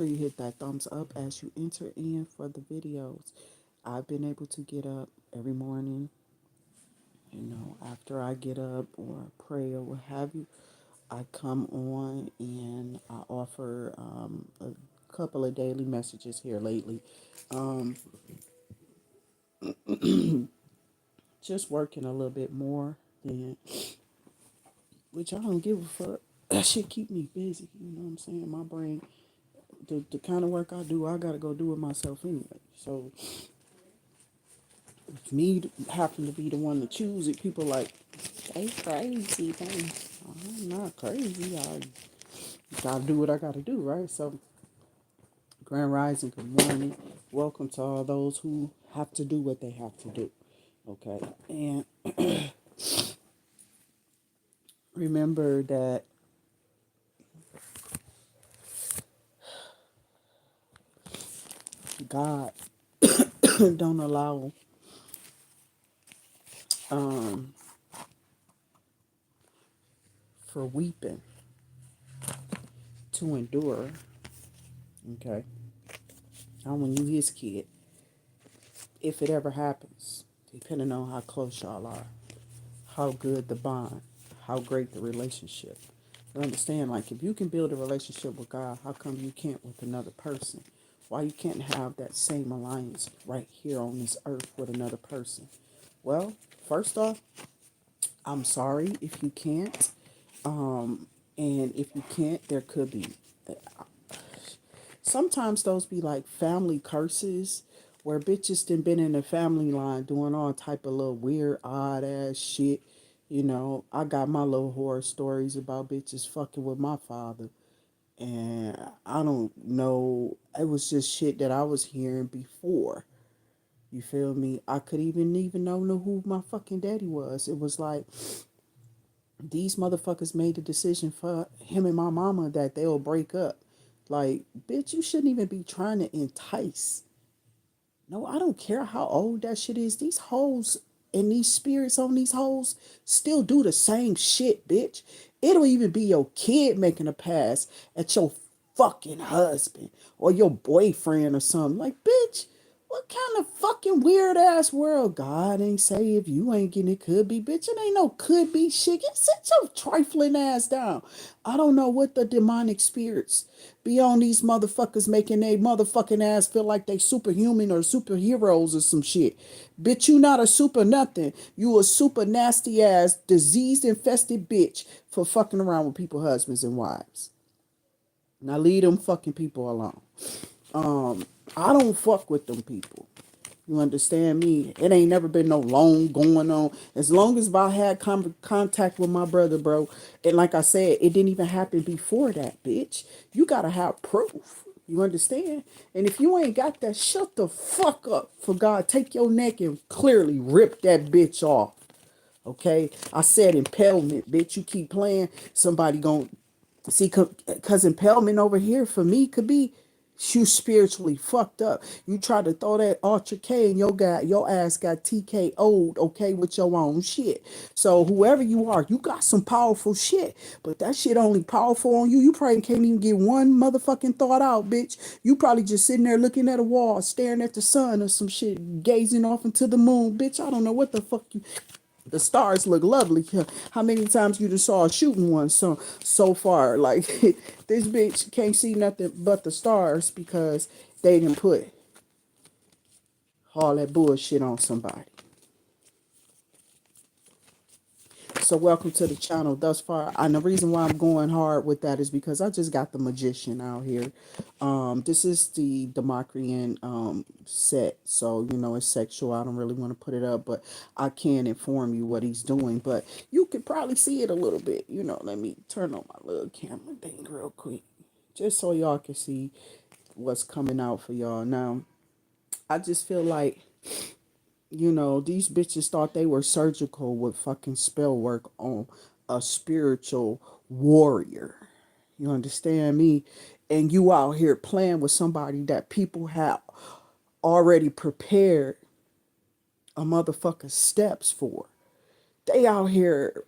You hit that thumbs up as you enter in for the videos. I've been able to get up every morning, after I get up or pray or what have you. I come on and I offer a couple of daily messages here lately. Um, just working a little bit more than, which I don't give a fuck. That shit keep me busy. You know what I'm saying? My brain, the kind of work I do, I gotta go do it myself anyway. So me happen to be the one to choose it, people like, they crazy. I'm not crazy. I gotta do what I gotta do, right? So, Grand Rising, good morning. Welcome to all those who have to do what they have to do. Okay. And remember that God don't allow um, for weeping to endure. Okay. And when you his kid, if it ever happens, depending on how close y'all are, how good the bond, how great the relationship. You understand, like, if you can build a relationship with God, how come you can't with another person? Why you can't have that same alliance right here on this earth with another person? Well, first off, I'm sorry if you can't. And if you can't, there could be. Sometimes those be like family curses where bitches done been in the family line doing all type of little weird, odd ass shit. I got my little horror stories about bitches fucking with my father. And I don't know. It was just shit that I was hearing before. You feel me? I could even know who my fucking daddy was. It was like these motherfuckers made a decision for him and my mama that they'll break up. Like, bitch, you shouldn't even be trying to entice. No, I don't care how old that shit is. These hoes and these spirits on these hoes still do the same shit, bitch. It'll even be your kid making a pass at your fucking husband or your boyfriend or something. Like, bitch, what kind of fucking weird ass world? God ain't say if you ain't getting it, could be, bitch. It ain't no could be shit. Get sit your trifling ass down. I don't know what the demonic spirits be on these motherfuckers making they motherfucking ass feel like they superhuman or superheroes or some shit. Bitch, you not a super nothing. You a super nasty ass, disease infested bitch for fucking around with people, husbands and wives. Now leave them fucking people alone. I don't fuck with them people. You understand me? It ain't never been no long going on. As long as I had contact with my brother, bro, and like I said, it didn't even happen before that, bitch. You gotta have proof. You understand? And if you ain't got that, shut the fuck up. For God, take your neck and clearly rip that bitch off. Okay? I said impalement, bitch. You keep playing, somebody gon' see, cause impalement over here for me could be you spiritually fucked up. You try to throw that Ultra K and your ass got TKO'd, okay, with your own shit. So whoever you are, you got some powerful shit. But that shit only powerful on you. You probably can't even get one motherfucking thought out, bitch. You probably just sitting there looking at a wall, staring at the sun or some shit, gazing off into the moon. Bitch, I don't know what the fuck you, the stars look lovely. How many times you just saw a shooting one so far? Like this bitch can't see nothing but the stars because they didn't put all that bullshit on somebody. So welcome to the channel thus far. And the reason why I'm going hard with that is because I just got the magician out here. This is the Democrian set. So, it's sexual. I don't really want to put it up, but I can inform you what he's doing. But you could probably see it a little bit. Let me turn on my little camera thing real quick. Just so y'all can see what's coming out for y'all. Now, I just feel like these bitches thought they were surgical with fucking spell work on a spiritual warrior. You understand me? And you out here playing with somebody that people have already prepared a motherfucker steps for. They out here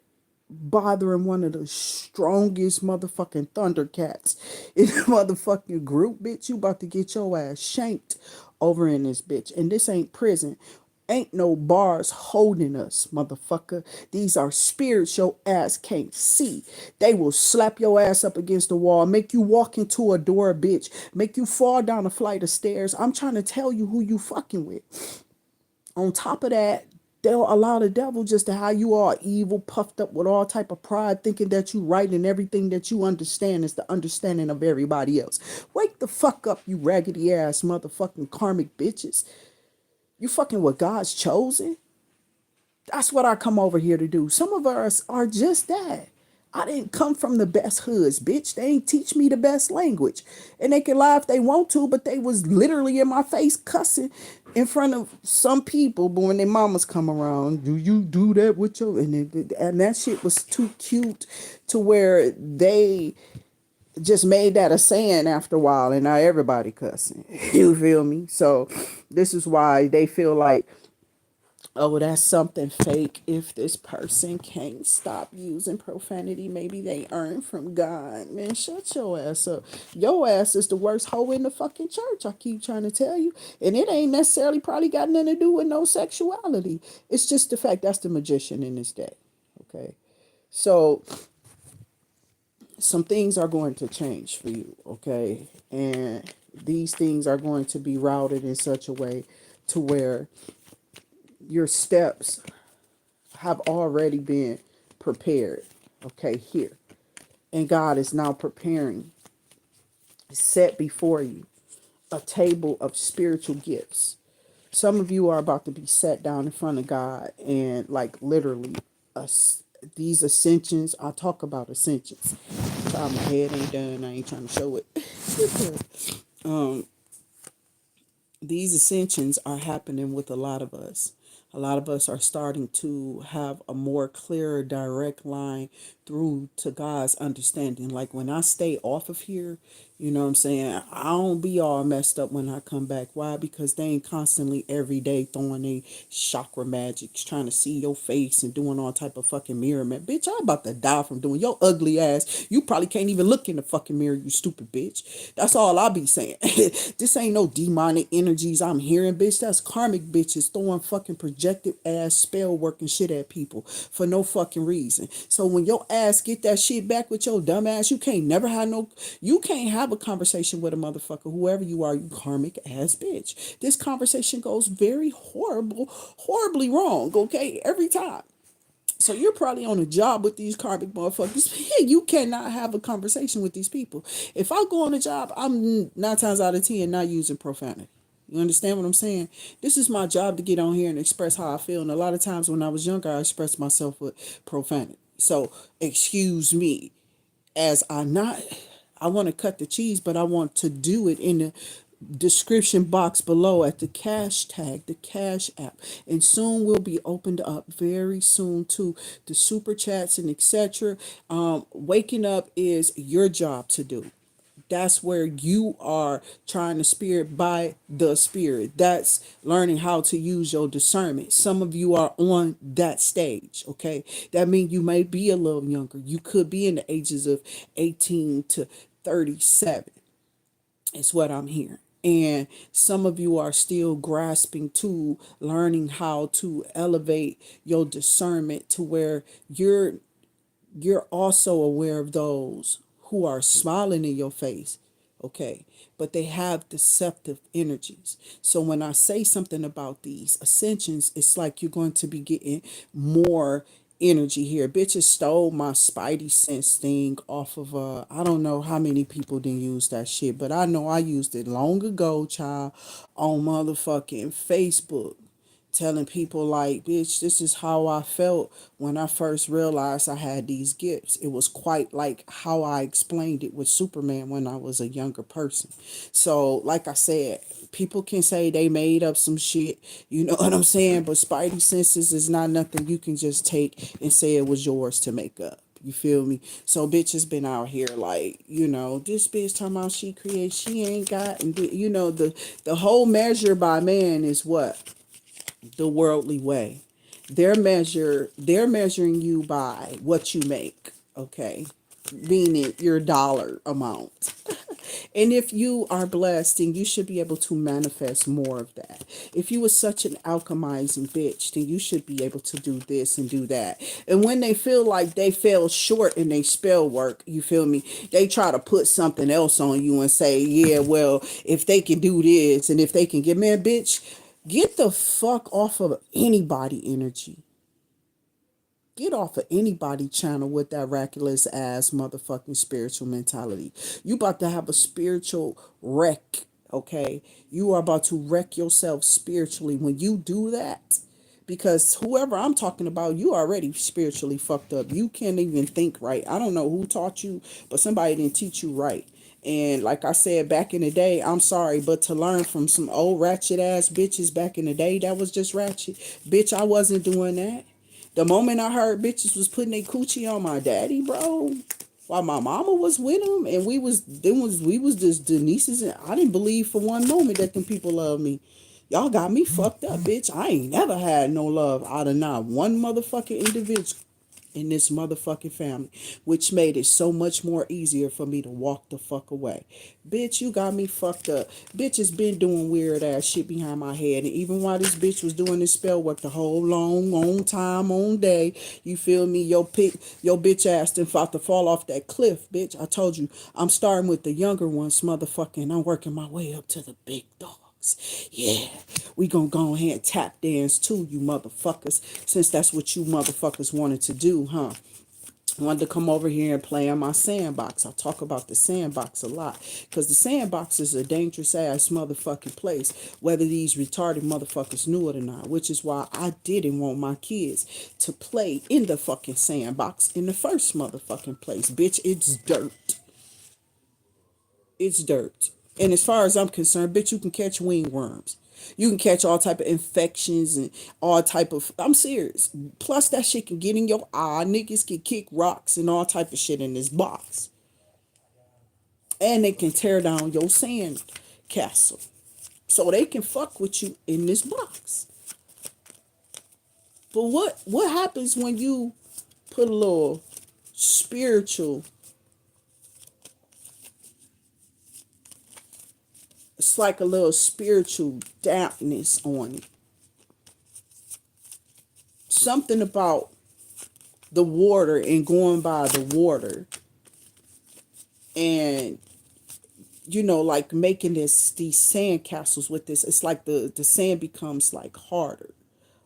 bothering one of the strongest motherfucking Thundercats in the motherfucking group, bitch, you about to get your ass shanked over in this bitch. And this ain't prison. Ain't no bars holding us, motherfucker. These are spirits your ass can't see. They will slap your ass up against the wall, make you walk into a door, bitch, make you fall down a flight of stairs. I'm trying to tell you who you fucking with. On top of that, they'll allow the devil just to have you all evil, puffed up with all type of pride, thinking that you right and everything that you understand is the understanding of everybody else. Wake the fuck up, you raggedy ass motherfucking karmic bitches. You fucking with God's chosen? That's what I come over here to do. Some of us are just that. I didn't come from the best hoods, bitch. They ain't teach me the best language. And they can lie if they want to, but they was literally in my face cussing in front of some people. But when their mamas come around, do you do that with your... And that shit was too cute to where they just made that a saying after a while. And now everybody cussing. You feel me? So this is why they feel like, oh, that's something fake. If this person can't stop using profanity, maybe they earn from God. Man, shut your ass up. Your ass is the worst hoe in the fucking church. I keep trying to tell you. And it ain't necessarily probably got nothing to do with no sexuality. It's just the fact that's the magician in this day. Okay. So some things are going to change for you. Okay. And these things are going to be routed in such a way to where your steps have already been prepared, okay, here. And God is now preparing, set before you, a table of spiritual gifts. Some of you are about to be set down in front of God and, like, literally, these ascensions. I'll talk about ascensions. Child, my head ain't done. I ain't trying to show it. These ascensions are happening with a lot of us. A lot of us are starting to have a more clear, direct line through to God's understanding. Like when I stay off of here, you know what I'm saying? I don't be all messed up when I come back. Why? Because they ain't constantly every day throwing a chakra magics, trying to see your face and doing all type of fucking mirror man. Bitch, I'm about to die from doing your ugly ass. You probably can't even look in the fucking mirror, you stupid bitch. That's all I be saying. This ain't no demonic energies I'm hearing, bitch. That's karmic bitches throwing fucking projected ass spell work and shit at people for no fucking reason. So when your ass get that shit back with your dumb ass, you can't have a conversation with a motherfucker, whoever you are, you karmic ass bitch. This conversation goes very horribly wrong, okay? Every time. So you're probably on a job with these karmic motherfuckers. You cannot have a conversation with these people. If I go on a job, I'm 9 times out of 10 not using profanity. You understand what I'm saying? This is my job to get on here and express how I feel. And a lot of times when I was younger, I expressed myself with profanity. So excuse me, as I want to cut the cheese, but I want to do it in the description box below at the cash tag, the cash app. And soon will be opened up very soon to the super chats and etc. Waking up is your job to do. That's where you are trying to spirit by the spirit. That's learning how to use your discernment. Some of you are on that stage, okay? That means you may be a little younger. You could be in the ages of 18 to 37. It's what I'm hearing. And some of you are still grasping to learning how to elevate your discernment to where you're also aware of those who are smiling in your face, okay, but they have deceptive energies. So when I say something about these ascensions, it's like you're going to be getting more energy here. Bitches stole my spidey sense thing off of I don't know how many people didn't use that shit, but I know I used it long ago, child, on motherfucking Facebook, telling people like, bitch, this is how I felt when I first realized I had these gifts. It was quite like how I explained it with Superman when I was a younger person. So like I said, people can say they made up some shit, you know what I'm saying? But spidey senses is not nothing you can just take and say it was yours to make up. You feel me? So bitches been out here like, this bitch talking about she ain't got, and the whole measure by man is what? The worldly way. they're measuring you by what you make, okay? Meaning your dollar amount. And if you are blessed, then you should be able to manifest more of that. If you were such an alchemizing bitch, then you should be able to do this and do that. And when they feel like they fell short in their spell work, you feel me? They try to put something else on you and say, yeah, well, if they can do this and if they can get, man, bitch, get the fuck off of anybody energy. Get off of anybody channel with that reckless ass motherfucking spiritual mentality. You about to have a spiritual wreck, okay? You are about to wreck yourself spiritually when you do that. Because whoever I'm talking about, you already spiritually fucked up. You can't even think right. I don't know who taught you, but somebody didn't teach you right. And like I said back in the day, I'm sorry, but to learn from some old ratchet ass bitches back in the day that was just ratchet, bitch, I wasn't doing that. The moment I heard bitches was putting their coochie on my daddy, bro, while my mama was with him, and we was just the nieces, and I didn't believe for one moment that them people love me. Y'all got me fucked up, bitch. I ain't never had no love out of not one motherfucking individual in this motherfucking family, which made it so much more easier for me to walk the fuck away. Bitch, you got me fucked up. Bitch has been doing weird ass shit behind my head. And even while this bitch was doing this spell work the whole long time, on day, you feel me? Your bitch ass done fought to fall off that cliff, bitch. I told you, I'm starting with the younger ones, motherfucking. I'm working my way up to the big dog. Yeah, we gonna go ahead and tap dance too, you motherfuckers, since that's what you motherfuckers wanted to do, huh? Wanted to come over here and play in my sandbox. I talk about the sandbox a lot because the sandbox is a dangerous ass motherfucking place, whether these retarded motherfuckers knew it or not, which is why I didn't want my kids to play in the fucking sandbox in the first motherfucking place. Bitch, it's dirt. It's dirt. And as far as I'm concerned, bitch, you can catch wingworms. You can catch all type of infections and all type of. I'm serious. Plus, that shit can get in your eye. Niggas can kick rocks and all type of shit in this box, and they can tear down your sand castle. So they can fuck with you in this box. But what happens when you put a little spiritual? It's like a little spiritual dampness on it. Something about the water and going by the water, and like making these sand castles with this. It's like the sand becomes like harder,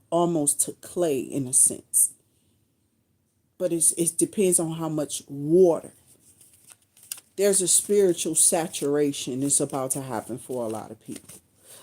almost to clay in a sense. But it depends on how much water. There's a spiritual saturation that's about to happen for a lot of people.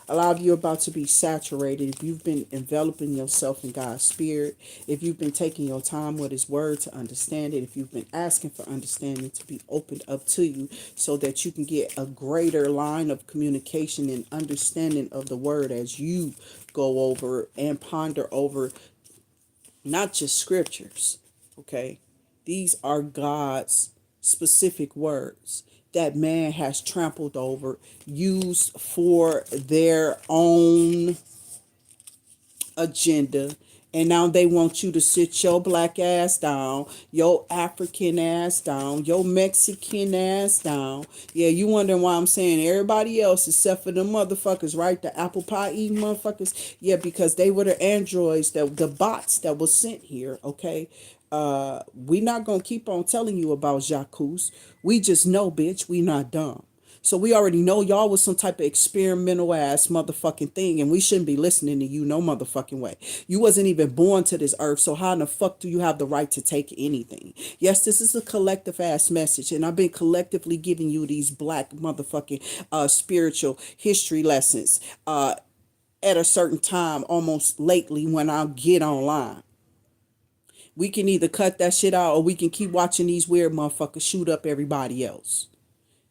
A lot of you are about to be saturated. If you've been enveloping yourself in God's spirit, if you've been taking your time with his word to understand it, if you've been asking for understanding to be opened up to you so that you can get a greater line of communication and understanding of the word as you go over and ponder over not just scriptures, okay? These are God's specific words that man has trampled over, used for their own agenda. And now they want you to sit your black ass down, your African ass down, your Mexican ass down. Yeah, you wondering why I'm saying everybody else except for the motherfuckers, right? The apple pie eating motherfuckers. Yeah, because they were the androids, the bots that was sent here, okay? We not gonna keep on telling you about Jacques. We just know, bitch, we not dumb. So we already know y'all was some type of experimental ass motherfucking thing, and we shouldn't be listening to you no motherfucking way. You wasn't even born to this earth, so how in the fuck do you have the right to take anything? Yes, this is a collective ass message, and I've been collectively giving you these black motherfucking spiritual history lessons at a certain time, almost lately when I get online. We can either cut that shit out or we can keep watching these weird motherfuckers shoot up everybody else.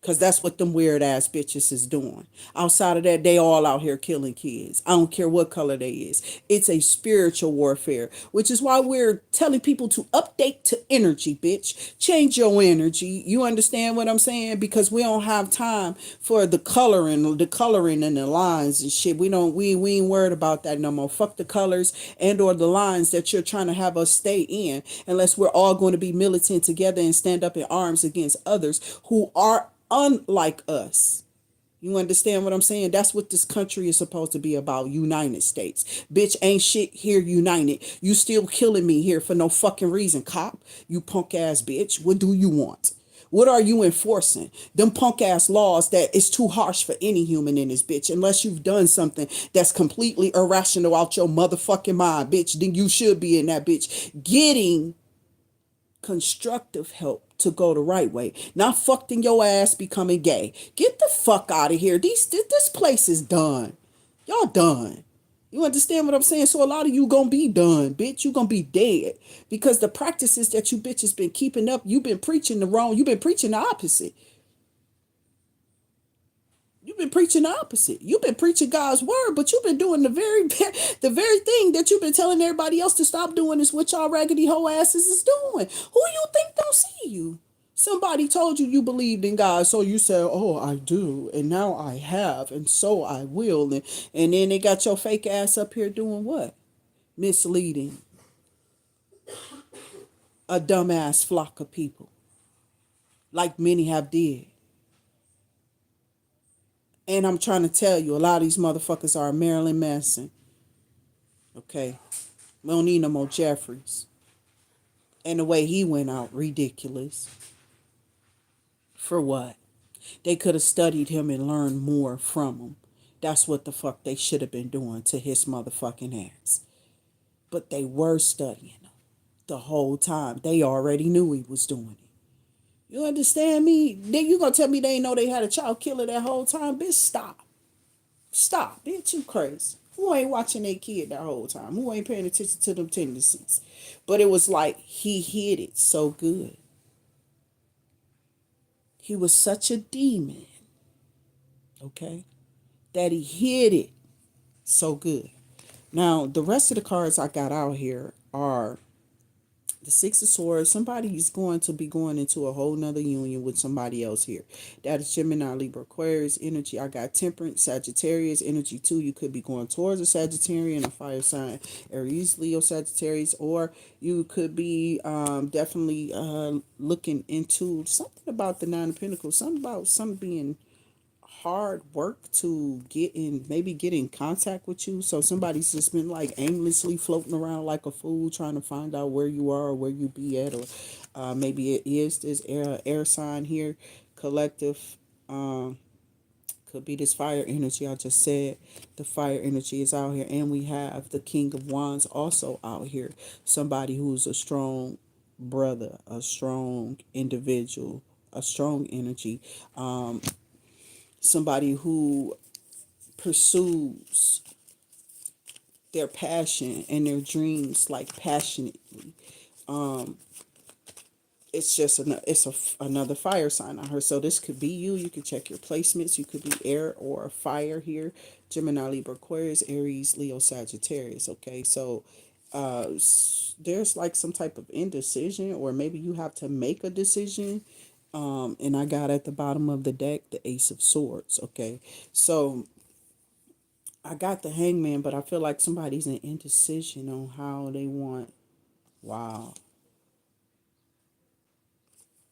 Cause that's what them weird ass bitches is doing. Outside of that, they all out here killing kids. I don't care what color they is. It's a spiritual warfare, which is why we're telling people to update to energy, bitch. Change your energy. You understand what I'm saying? Because we don't have time for the coloring and the lines and shit. We ain't worried about that no more. Fuck the colors and or the lines that you're trying to have us stay in, unless we're all going to be militant together and stand up in arms against others who are unlike us. You understand what I'm saying? That's what this country is supposed to be about. United States. Bitch, ain't shit here united. You still killing me here for no fucking reason, cop. You punk ass bitch. What do you want? What are you enforcing? Them punk ass laws that is too harsh for any human in this bitch. Unless you've done something that's completely irrational out your motherfucking mind, bitch. Then you should be in that bitch getting constructive help to go the right way, not fucked in your ass becoming gay. Get the fuck out of here. This place is done. Y'all done. You understand what I'm saying? So a lot of you gonna be done, bitch. You gonna be dead because the practices that you bitches been keeping up, you've been preaching the wrong. You've been preaching the opposite. You've been preaching the opposite. You've been preaching God's word, but you've been doing the very thing that you've been telling everybody else to stop doing is what y'all raggedy hoe asses is doing. Who you think don't see you? Somebody told you you believed in God, so you said, "Oh, I do, and now I have, and so I will." And then they got your fake ass up here doing what? Misleading a dumbass flock of people, like many have did. And I'm trying to tell you, a lot of these motherfuckers are Marilyn Manson. Okay, we don't need no more Jeffries. And the way he went out, ridiculous. For what? They could have studied him and learned more from him. That's what the fuck they should have been doing to his motherfucking ass. But they were studying him the whole time. They already knew he was doing it. You understand me? Then you gonna tell me they ain't know they had a child killer that whole time? Bitch, stop. Stop. Bitch, you crazy. Who ain't watching their kid that whole time? Who ain't paying attention to them tendencies? But it was like he hid it so good. He was such a demon, okay, that he hid it so good. Now, the rest of the cards I got out here are the Six of Swords. Somebody's going to be going into a whole nother union with somebody else here. That is Gemini, Libra, Aquarius energy. I got Temperance, Sagittarius energy too. You could be going towards a Sagittarian, a fire sign, Aries, Leo, Sagittarius, or you could be definitely looking into something about the Nine of Pentacles, something about something being hard work to get in contact with you. So somebody's just been like aimlessly floating around like a fool trying to find out where you are or where you be at, or maybe it is this air sign here, collective. Could be this fire energy I just said. The fire energy is out here, and we have the King of Wands also out here. Somebody who's a strong brother, a strong individual, a strong energy. Somebody who pursues their passion and their dreams like passionately. It's just another fire sign on her. So this could be you. You could check your placements. You could be air or fire here. Gemini, Libra, Aquarius, Aries, Leo, Sagittarius. Okay, so there's like some type of indecision, or maybe you have to make a decision. And I got at the bottom of the deck the Ace of Swords. Okay, so I got the Hangman, but I feel like somebody's in indecision on how they want. Wow.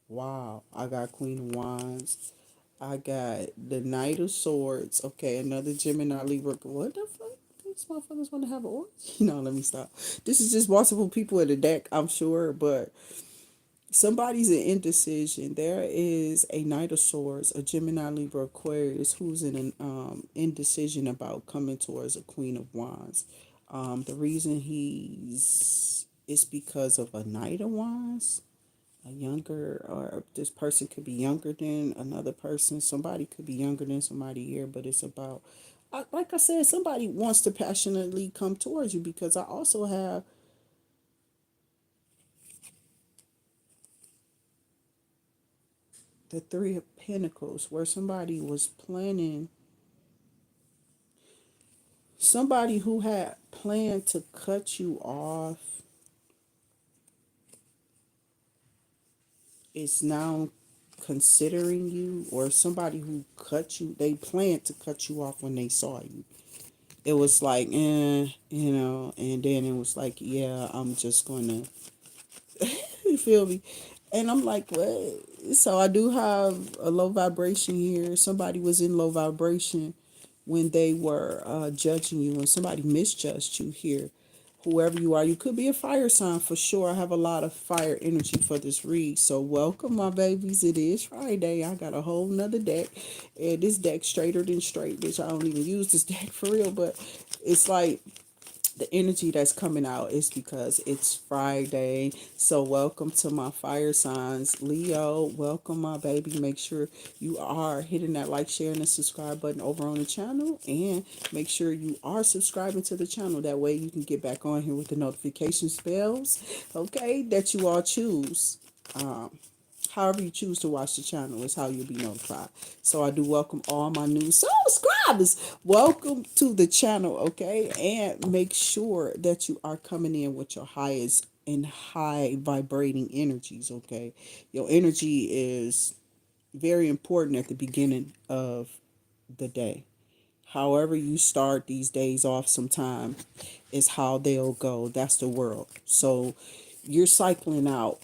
Wow. I got Queen of Wands. I got the Knight of Swords. Okay, another Gemini, Libra. What the fuck? These motherfuckers want to have an orgy? No, let me stop. This is just multiple people in the deck, I'm sure, but somebody's in indecision. There is a Knight of Swords, a Gemini, Libra, Aquarius who's in an indecision about coming towards a Queen of Wands. The reason he's it's because of a Knight of Wands, a younger, or this person could be younger than another person. Somebody could be younger than somebody here, but it's about, like I said, somebody wants to passionately come towards you, because I also have the Three of Pentacles, where somebody was planning, somebody who had planned to cut you off is now considering you, or somebody who cut you, they planned to cut you off when they saw you. It was like, and then it was like, yeah, I'm just gonna, you feel me? And I'm like, what? So I do have a low vibration here. Somebody was in low vibration when they were judging you, when somebody misjudged you here. Whoever you are, you could be a fire sign for sure. I have a lot of fire energy for this read. So welcome, my babies. It is Friday. I got a whole nother deck. And this deck straighter than straight, bitch. I don't even use this deck for real, but it's like the energy that's coming out is because it's Friday. So welcome to my fire signs. Leo, welcome, my baby. Make sure you are hitting that like, share, and the subscribe button over on the channel. And make sure you are subscribing to the channel. That way you can get back on here with the notification bells, okay, that you all choose. However you choose to watch the channel is how you'll be notified. So I do welcome all my new subscribers. Welcome to the channel, okay? And make sure that you are coming in with your highest and high vibrating energies, okay? Your energy is very important at the beginning of the day. However you start these days off sometime is how they'll go. That's the world. So you're cycling out,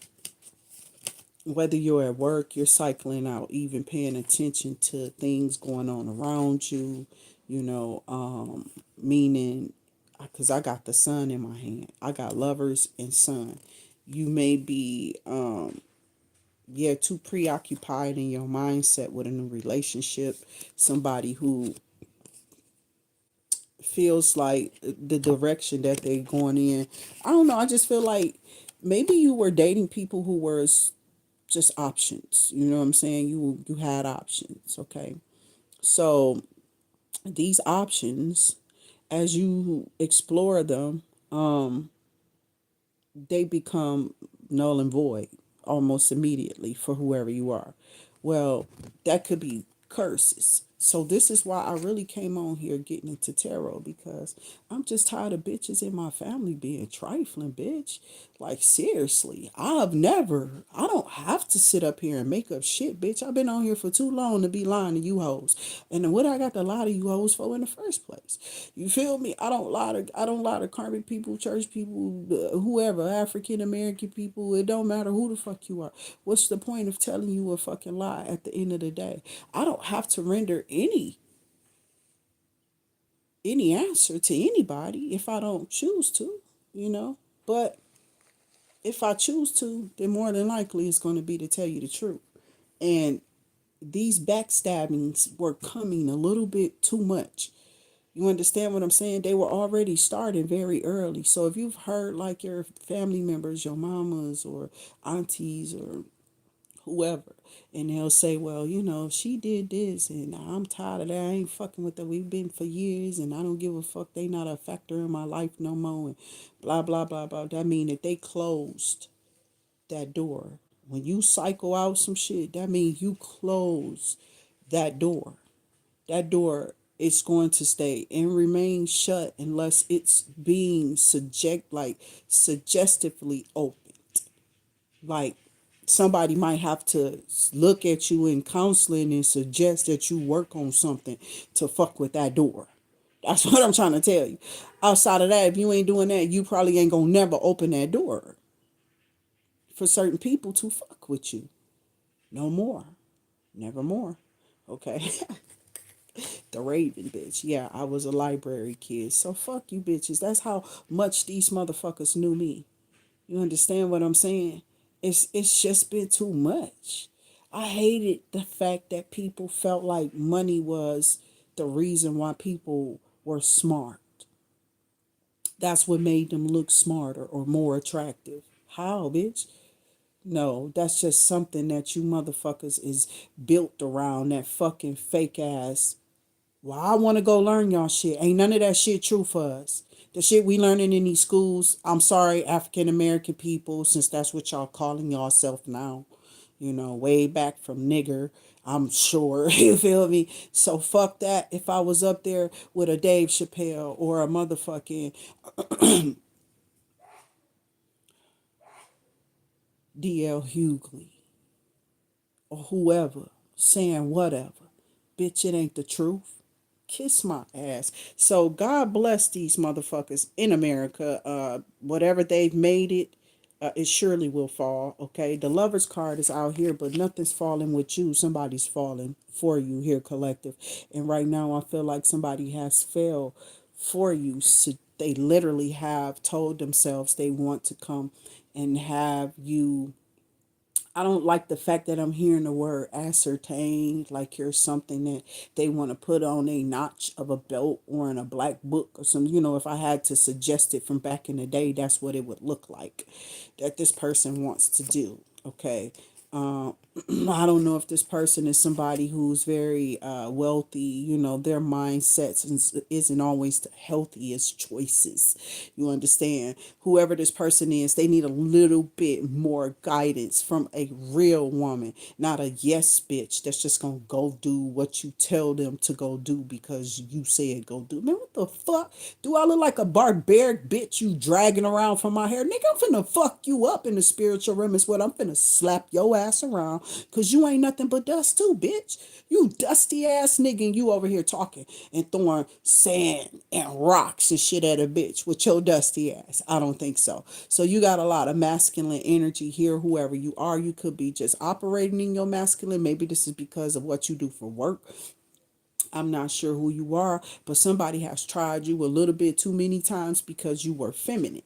whether you're at work, you're cycling out, even paying attention to things going on around you, meaning, because I got the sun in my hand, I got lovers and sun. You may be, too preoccupied in your mindset with a new relationship, somebody who feels like the direction that they're going in. I don't know. I just feel like maybe you were dating people who were just options. You know what I'm saying? You had options, okay? So these options, as you explore them, they become null and void almost immediately for whoever you are. Well, that could be curses. So this is why I really came on here getting into tarot, because I'm just tired of bitches in my family being trifling, bitch. Like seriously, I don't have to sit up here and make up shit, bitch. I've been on here for too long to be lying to you hoes. And then what I got to lie to you hoes for in the first place? You feel me? I don't lie to karmic people, church people, whoever, African American people. It don't matter who the fuck you are. What's the point of telling you a fucking lie at the end of the day? I don't have to render any answer to anybody if I don't choose to, you know. But if I choose to, then more than likely it's going to be to tell you the truth. And these backstabbings were coming a little bit too much. You understand what I'm saying? They were already starting very early. So if you've heard like your family members, your mamas or aunties or whoever, and they'll say, well, she did this and I'm tired of that. I ain't fucking with them. We've been for years and I don't give a fuck. They not a factor in my life no more and blah, blah, blah, blah. That mean that they closed that door. When you cycle out some shit, that means you close that door. That door is going to stay and remain shut unless it's being suggestively opened. Like somebody might have to look at you in counseling and suggest that you work on something to fuck with that door. That's what I'm trying to tell you. Outside of that, if you ain't doing that, you probably ain't gonna never open that door for certain people to fuck with you. No more. Never more. Okay. The Raven, bitch. Yeah, I was a library kid. So fuck you bitches. That's how much these motherfuckers knew me. You understand what I'm saying? It's just been too much. I hated the fact that people felt like money was the reason why people were smart. That's what made them look smarter or more attractive. How, bitch? No, that's just something that you motherfuckers is built around, that fucking fake ass. Well, I want to go learn y'all shit. Ain't none of that shit true for us. The shit we learning in these schools, I'm sorry, African American people, since that's what y'all calling yourself now. way back from nigger, I'm sure. You feel me? So fuck that. If I was up there with a Dave Chappelle or a motherfucking DL Hughley or whoever saying whatever, bitch, it ain't the truth. Kiss my ass. So God bless these motherfuckers in America. Whatever they've made it, it surely will fall. Okay, the lover's card is out here, but nothing's falling with you. Somebody's falling for you here, collective. And right now, I feel like somebody has failed for you. So they literally have told themselves they want to come and have you. I don't like the fact that I'm hearing the word ascertain, like you're something that they want to put on a notch of a belt or in a black book or something. If I had to suggest it from back in the day, that's what it would look like that this person wants to do. Okay. Uh, I don't know if this person is somebody who's very wealthy. Their mindsets isn't always the healthiest choices. You understand? Whoever this person is, they need a little bit more guidance from a real woman, not a yes bitch that's just gonna go do what you tell them to go do because you said go do. Man, what the fuck? Do I look like a barbaric bitch you dragging around from my hair? Nigga, I'm finna fuck you up in the spiritual realm is what I'm finna slap your ass around because you ain't nothing but dust too, bitch. You dusty ass nigga and you over here talking and throwing sand and rocks and shit at a bitch with your dusty ass. I don't think so. So you got a lot of masculine energy here, whoever you are. You could be just operating in your masculine. Maybe this is because of what you do for work. I'm not sure who you are, but somebody has tried you a little bit too many times because you were feminine.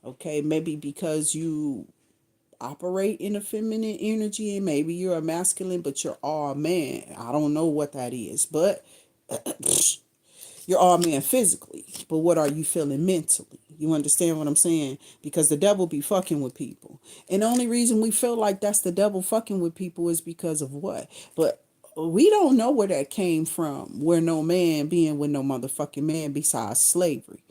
Okay, maybe because you operate in a feminine energy and maybe you're a masculine, but you're all man. I don't know what that is, but you're all man physically. But what are you feeling mentally? You understand what I'm saying? Because the devil be fucking with people. And the only reason we feel like that's the devil fucking with people is because of what? But we don't know where that came from, where no man being with no motherfucking man besides slavery.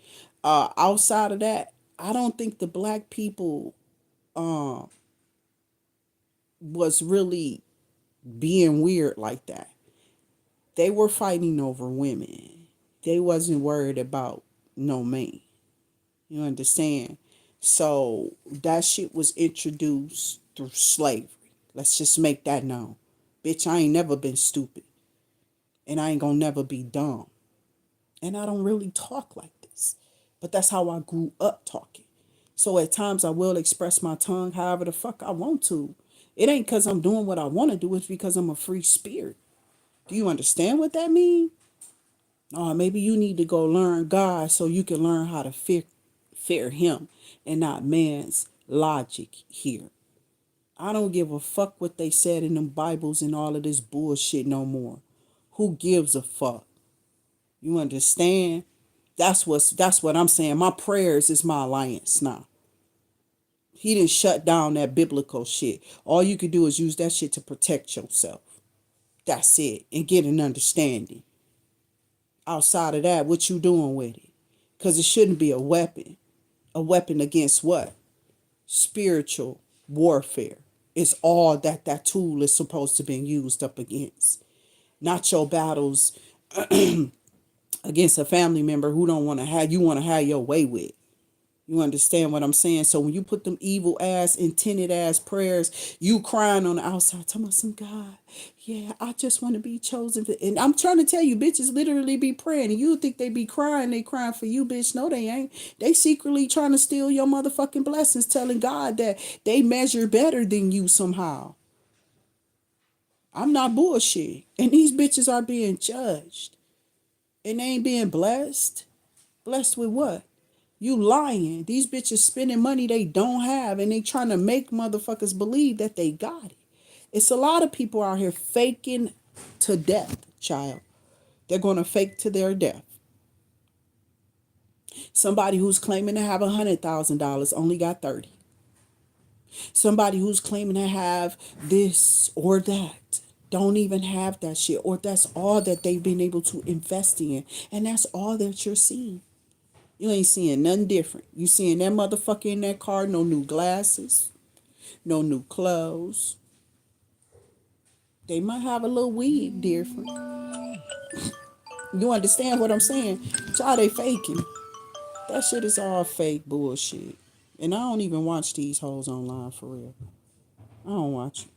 Outside of that, I don't think the black people was really being weird like that. They were fighting over women. They wasn't worried about no man. You understand? So that shit was introduced through slavery. Let's just make that known. Bitch, I ain't never been stupid. And I ain't gonna never be dumb. And I don't really talk like this. But that's how I grew up talking. So at times I will express my tongue however the fuck I want to. It ain't because I'm doing what I want to do. It's because I'm a free spirit. Do you understand what that means? Or maybe you need to go learn God so you can learn how to fear him and not man's logic here. I don't give a fuck what they said in them Bibles and all of this bullshit no more. Who gives a fuck? You understand? That's what I'm saying. My prayers is my alliance now. He didn't shut down that biblical shit. All you can do is use that shit to protect yourself. That's it. And get an understanding. Outside of that, what you doing with it? Because it shouldn't be a weapon. A weapon against what? Spiritual warfare. It's all that tool is supposed to be used up against. Not your battles against a family member who don't want to have you want to have your way with. You understand what I'm saying? So when you put them evil ass, intended ass prayers, you crying on the outside, talking about some God. Yeah, I just want to be chosen. And I'm trying to tell you, bitches literally be praying. And you think they be crying, they crying for you, bitch. No, they ain't. They secretly trying to steal your motherfucking blessings, telling God that they measure better than you somehow. I'm not bullshit. And these bitches are being judged. And they ain't being blessed. Blessed with what? You lying. These bitches spending money they don't have and they trying to make motherfuckers believe that they got it. It's a lot of people out here faking to death, child. They're going to fake to their death. Somebody who's claiming to have $100,000 only got 30. Somebody who's claiming to have this or that don't even have that shit, or that's all that they've been able to invest in, and that's all that you're seeing. You ain't seeing nothing different. You seeing that motherfucker in that car, no new glasses, no new clothes. They might have a little weed different. You understand what I'm saying? Child, they faking. That shit is all fake bullshit. And I don't even watch these hoes online for real. I don't watch it.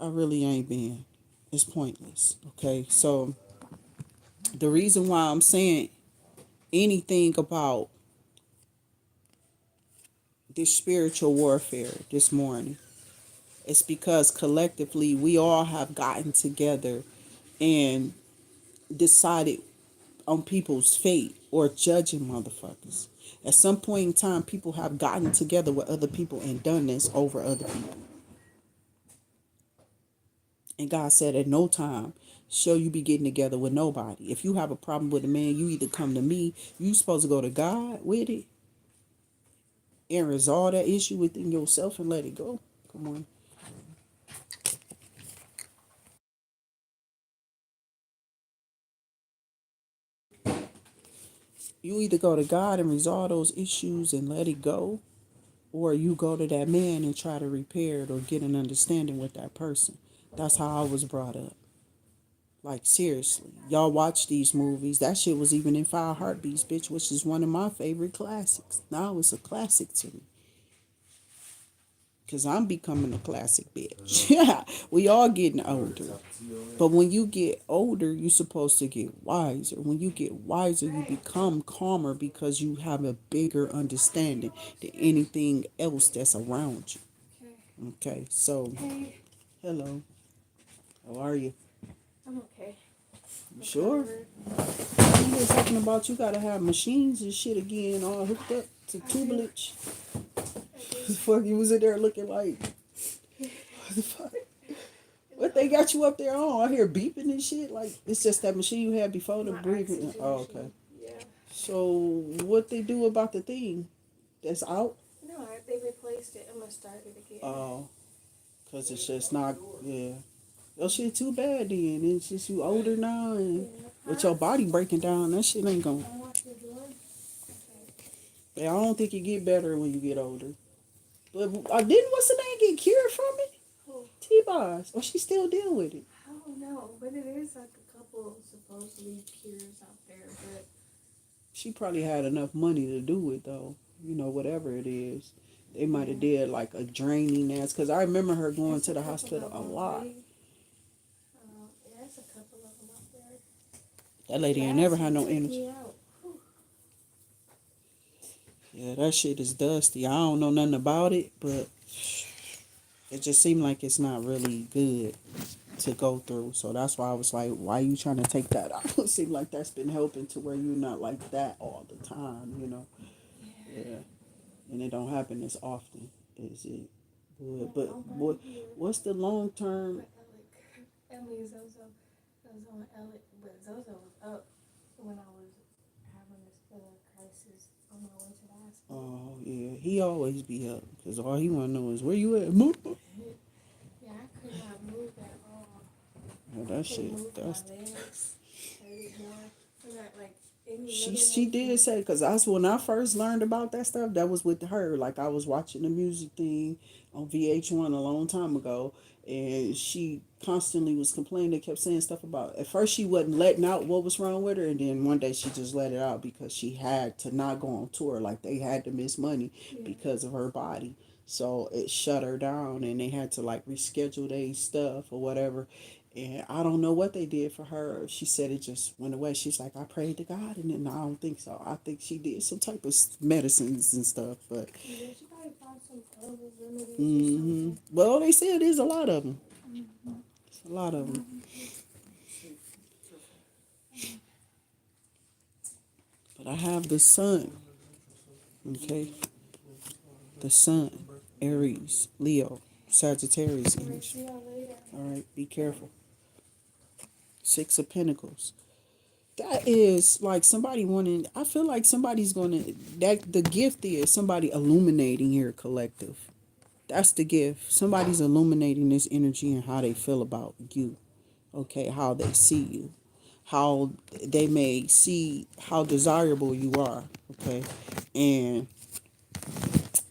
I really ain't been. It's pointless. Okay. So the reason why I'm saying anything about this spiritual warfare this morning is because collectively we all have gotten together and decided on people's fate or judging motherfuckers. At some point in time, people have gotten together with other people and done this over other people. And God said, at no time shall you be getting together with nobody. If you have a problem with a man, you either come to me, you supposed to go to God with it and resolve that issue within yourself and let it go. Come on. You either go to God and resolve those issues and let it go, or you go to that man and try to repair it or get an understanding with that person. That's how I was brought up. Like, seriously. Y'all watch these movies. That shit was even in Five Heartbeats, bitch, which is one of my favorite classics. Now it's a classic to me. Because I'm becoming a classic bitch. Yeah, we all getting older. But when you get older, you're supposed to get wiser. When you get wiser, you become calmer because you have a bigger understanding than anything else that's around you. Okay, so, hello. How are you? I'm okay. You sure? You were talking about you gotta have machines and shit again all hooked up to tubulage. The fuck you was in there looking like, what the fuck? What they got you up there on? I hear beeping and shit. Like, it's just that machine you had before the breathing. Oh, okay. Yeah. So what they do about the thing that's out? No, they replaced it. I'm gonna start it again. Oh, cause it's just not. Yeah. Your shit too bad then. It's just you older now and with your body breaking down, that shit ain't gonna. Yeah, I don't think it get better when you get older. But didn't what's the name get cured from it? Who? T-Boz. Or she still deal with it? I don't know, but it is like a couple supposedly cures out there, but She probably had enough money to do it though. You know, whatever it is. They might have did like a draining ass. Because I remember her going to the hospital a lot. Yeah, it's a couple of them out there. That lady ain't never had no energy. Yeah, that shit is dusty. I don't know nothing about it, but it just seemed like it's not really good to go through. So that's why I was like, why are you trying to take that out? It seems like that's been helping to where you're not like that all the time, you know? Yeah. And it don't happen as often, is it? But what, what's the long term? Emily Zozo. I was on Elliot, but Zozo was up when I was having this crisis on my way to the hospital. Oh, yeah. He always be up because all he want to know is where you at? Yeah, I could not move at all. Yeah, that shit. That's. My legs hurted more. I'm not like She did say because that's when I first learned about that stuff. That was with her. Like I was watching the music thing on VH1 a long time ago, and she constantly was complaining. Kept saying stuff about. At first, she wasn't letting out what was wrong with her, and then one day she just let it out because she had to not go on tour. Like they had to miss money because of her body. So it shut her down, and they had to like reschedule their stuff or whatever. And I don't know what they did for her. She said it just went away. She's like, I prayed to God, and then I don't think so. I think she did some type of medicines and stuff, but. Yeah, she probably found some herbal remedies or Mm-hmm. something. Well, they said there's a lot of them. It's a lot of them. But I have the sun. Okay, the sun, Aries, Leo, Sagittarius energy. All right, be careful. Six of Pentacles. That is like somebody wanting. I feel like somebody's gonna. That the gift is somebody illuminating your collective. That's the gift. Somebody's illuminating this energy and how they feel about you. Okay, how they see you, how they may see how desirable you are. Okay, and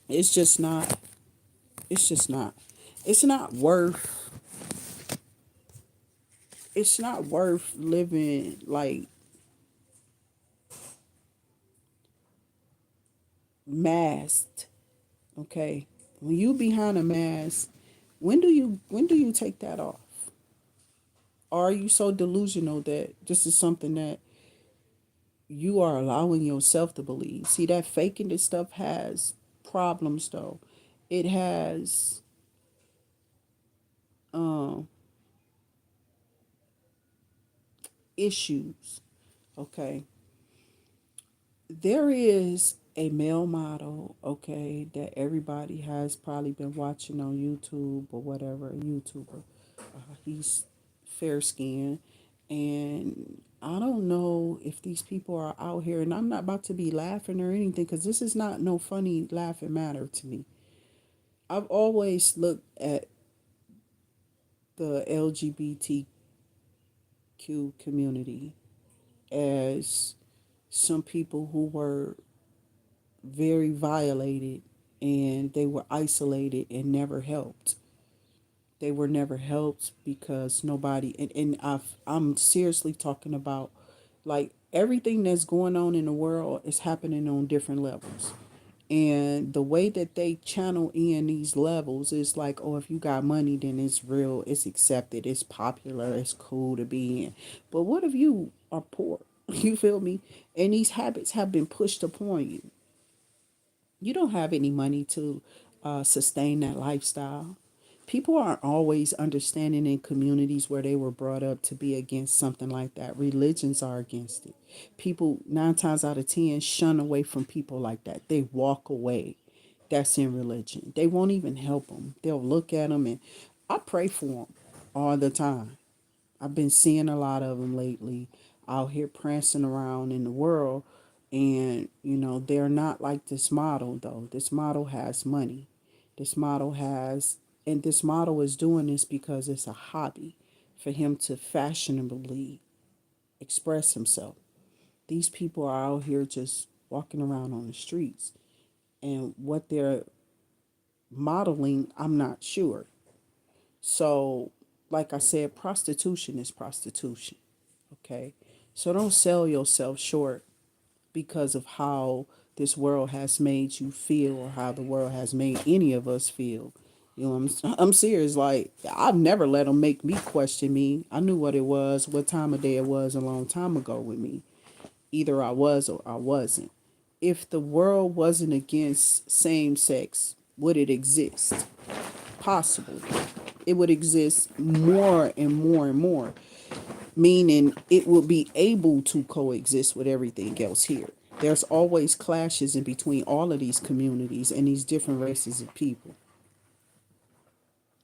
it's just not. It's just not. It's not worth it's not worth living like masked, okay? When you behind a mask, when do you take that off? Or are you so delusional that this is something that you are allowing yourself to believe? See, that faking this stuff has problems though. It has um issues. Okay. There is a male model, okay, that everybody has probably been watching on YouTube or whatever, a YouTuber. He's fair skinned. And I don't know if these people are out here, and I'm not about to be laughing or anything because this is not no funny laughing matter to me. I've always looked at the LGBTQ community as some people who were very violated and they were isolated and never helped. They were never helped because nobody, I'm seriously talking about like everything that's going on in the world is happening on different levels. And the way that they channel in these levels is like, oh, if you got money, then it's real, it's accepted, it's popular, it's cool to be in. But what if you are poor? You feel me? And these habits have been pushed upon you. You don't have any money to sustain that lifestyle. People aren't always understanding in communities where they were brought up to be against something like that. Religions are against it. People, 9 times out of 10, shun away from people like that. They walk away. That's in religion. They won't even help them. They'll look at them, and I pray for them all the time. I've been seeing a lot of them lately out here prancing around in the world. And, they're not like this model, though. This model has money. This model has, and this model is doing this because it's a hobby for him to fashionably express himself. These people are out here just walking around on the streets. And what they're modeling, I'm not sure. So, like I said, prostitution is prostitution. Okay. So don't sell yourself short because of how this world has made you feel or how the world has made any of us feel. I'm serious. Like, I've never let them make me question me. I knew what it was, what time of day it was a long time ago with me. Either I was or I wasn't. If the world wasn't against same sex, would it exist? Possibly. It would exist more and more and more, meaning it will be able to coexist with everything else here. There's always clashes in between all of these communities and these different races of people.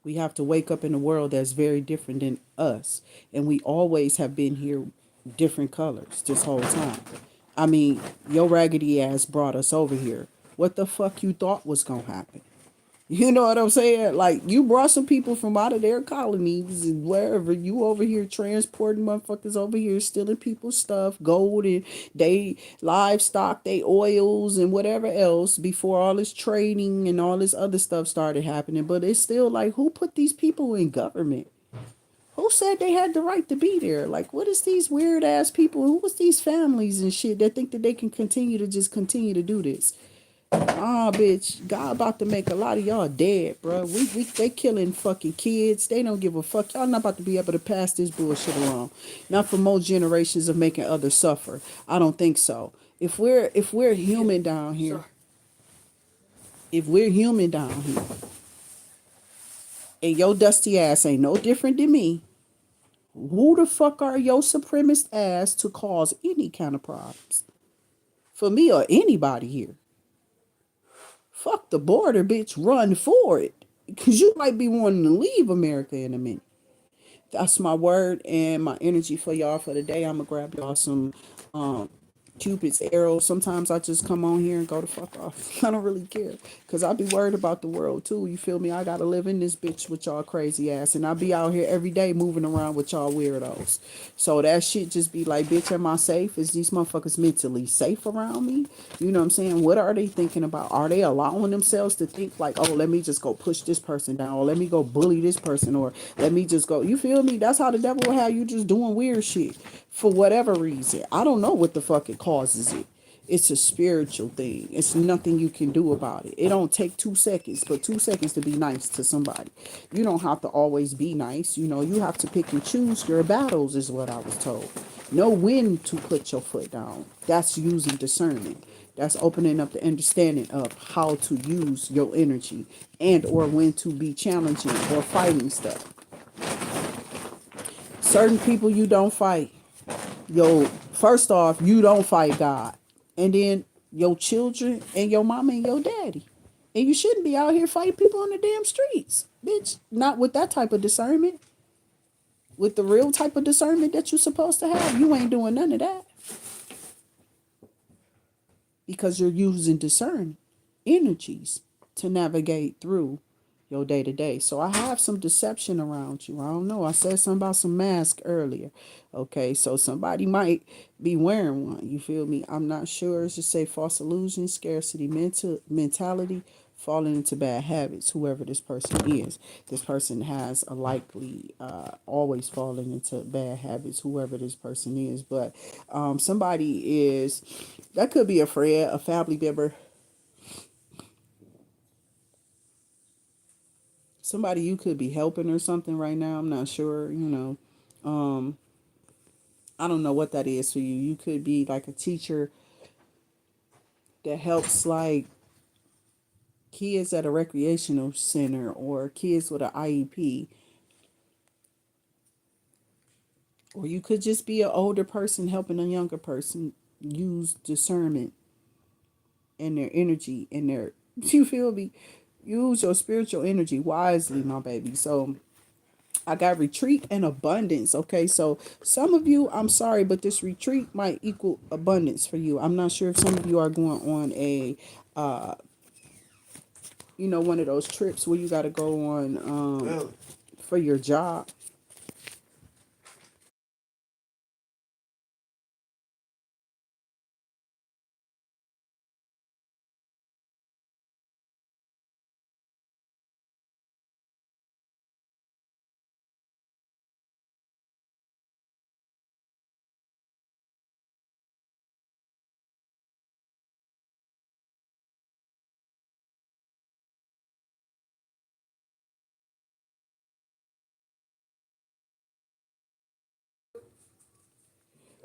We have to wake up in a world that's very different than us, and we always have been here different colors this whole time. I mean, your raggedy ass brought us over here. What the fuck you thought was gonna happen? You know what I'm saying? Like, you brought some people from out of their colonies and wherever, you over here transporting motherfuckers over here, stealing people's stuff, gold and they livestock, they oils and whatever else before all this trading and all this other stuff started happening. But it's still like, who put these people in government? Who said they had the right to be there? Like, what is these weird ass people? Who was these families and shit that think that they can continue to do this? Ah, bitch, God about to make a lot of y'all dead, bro. They killing fucking kids. They don't give a fuck. Y'all not about to be able to pass this bullshit along. Not for more generations of making others suffer. I don't think so. If we're human down here, if we're human down here, and your dusty ass ain't no different than me, who the fuck are your supremacist ass to cause any kind of problems for me or anybody here? Fuck the border, bitch. Run for it. Because you might be wanting to leave America in a minute. That's my word and my energy for y'all for the day. I'm going to grab y'all some Cupid's arrow. Sometimes I just come on here and go to fuck off. I don't really care. Because I be worried about the world too. You feel me? I got to live in this bitch with y'all crazy ass. And I be out here every day moving around with y'all weirdos. So that shit just be like, bitch, am I safe? Is these motherfuckers mentally safe around me? You know what I'm saying? What are they thinking about? Are they allowing themselves to think like, oh, let me just go push this person down, or let me go bully this person, or let me just go, you feel me? That's how the devil will have you just doing weird shit for whatever reason. I don't know what the fuck it causes it. It's a spiritual thing. It's nothing you can do about it. It don't take 2 seconds, but 2 seconds to be nice to somebody. You don't have to always be nice. You know, you have to pick and choose your battles, is what I was told. Know when to put your foot down. That's using discernment. That's opening up the understanding of how to use your energy and or when to be challenging or fighting stuff. Certain people you don't fight. Yo, first off, you don't fight God. And then your children and your mama and your daddy. And you shouldn't be out here fighting people on the damn streets. Bitch, not with that type of discernment. With the real type of discernment that you're supposed to have, you ain't doing none of that. Because you're using discern energies to navigate through your day to day. So I have some deception around you. I don't know. I said something about some mask earlier. Okay, so somebody might be wearing one. You feel me? I'm not sure. It's just say false illusion, scarcity mentality, falling into bad habits. Whoever this person is, this person has a likely always falling into bad habits. Whoever this person is, but somebody is that could be a friend, a family member, somebody you could be helping or something right now. I'm not sure. You know, I don't know what that is for you. You could be like a teacher that helps like kids at a recreational center or kids with an IEP. Or you could just be an older person helping a younger person use discernment and their energy and their, you feel me? Use your spiritual energy wisely, my baby. So I got retreat and abundance. Okay, so some of you, I'm sorry, but this retreat might equal abundance for you. I'm not sure if some of you are going on a, one of those trips where you got to go on for your job.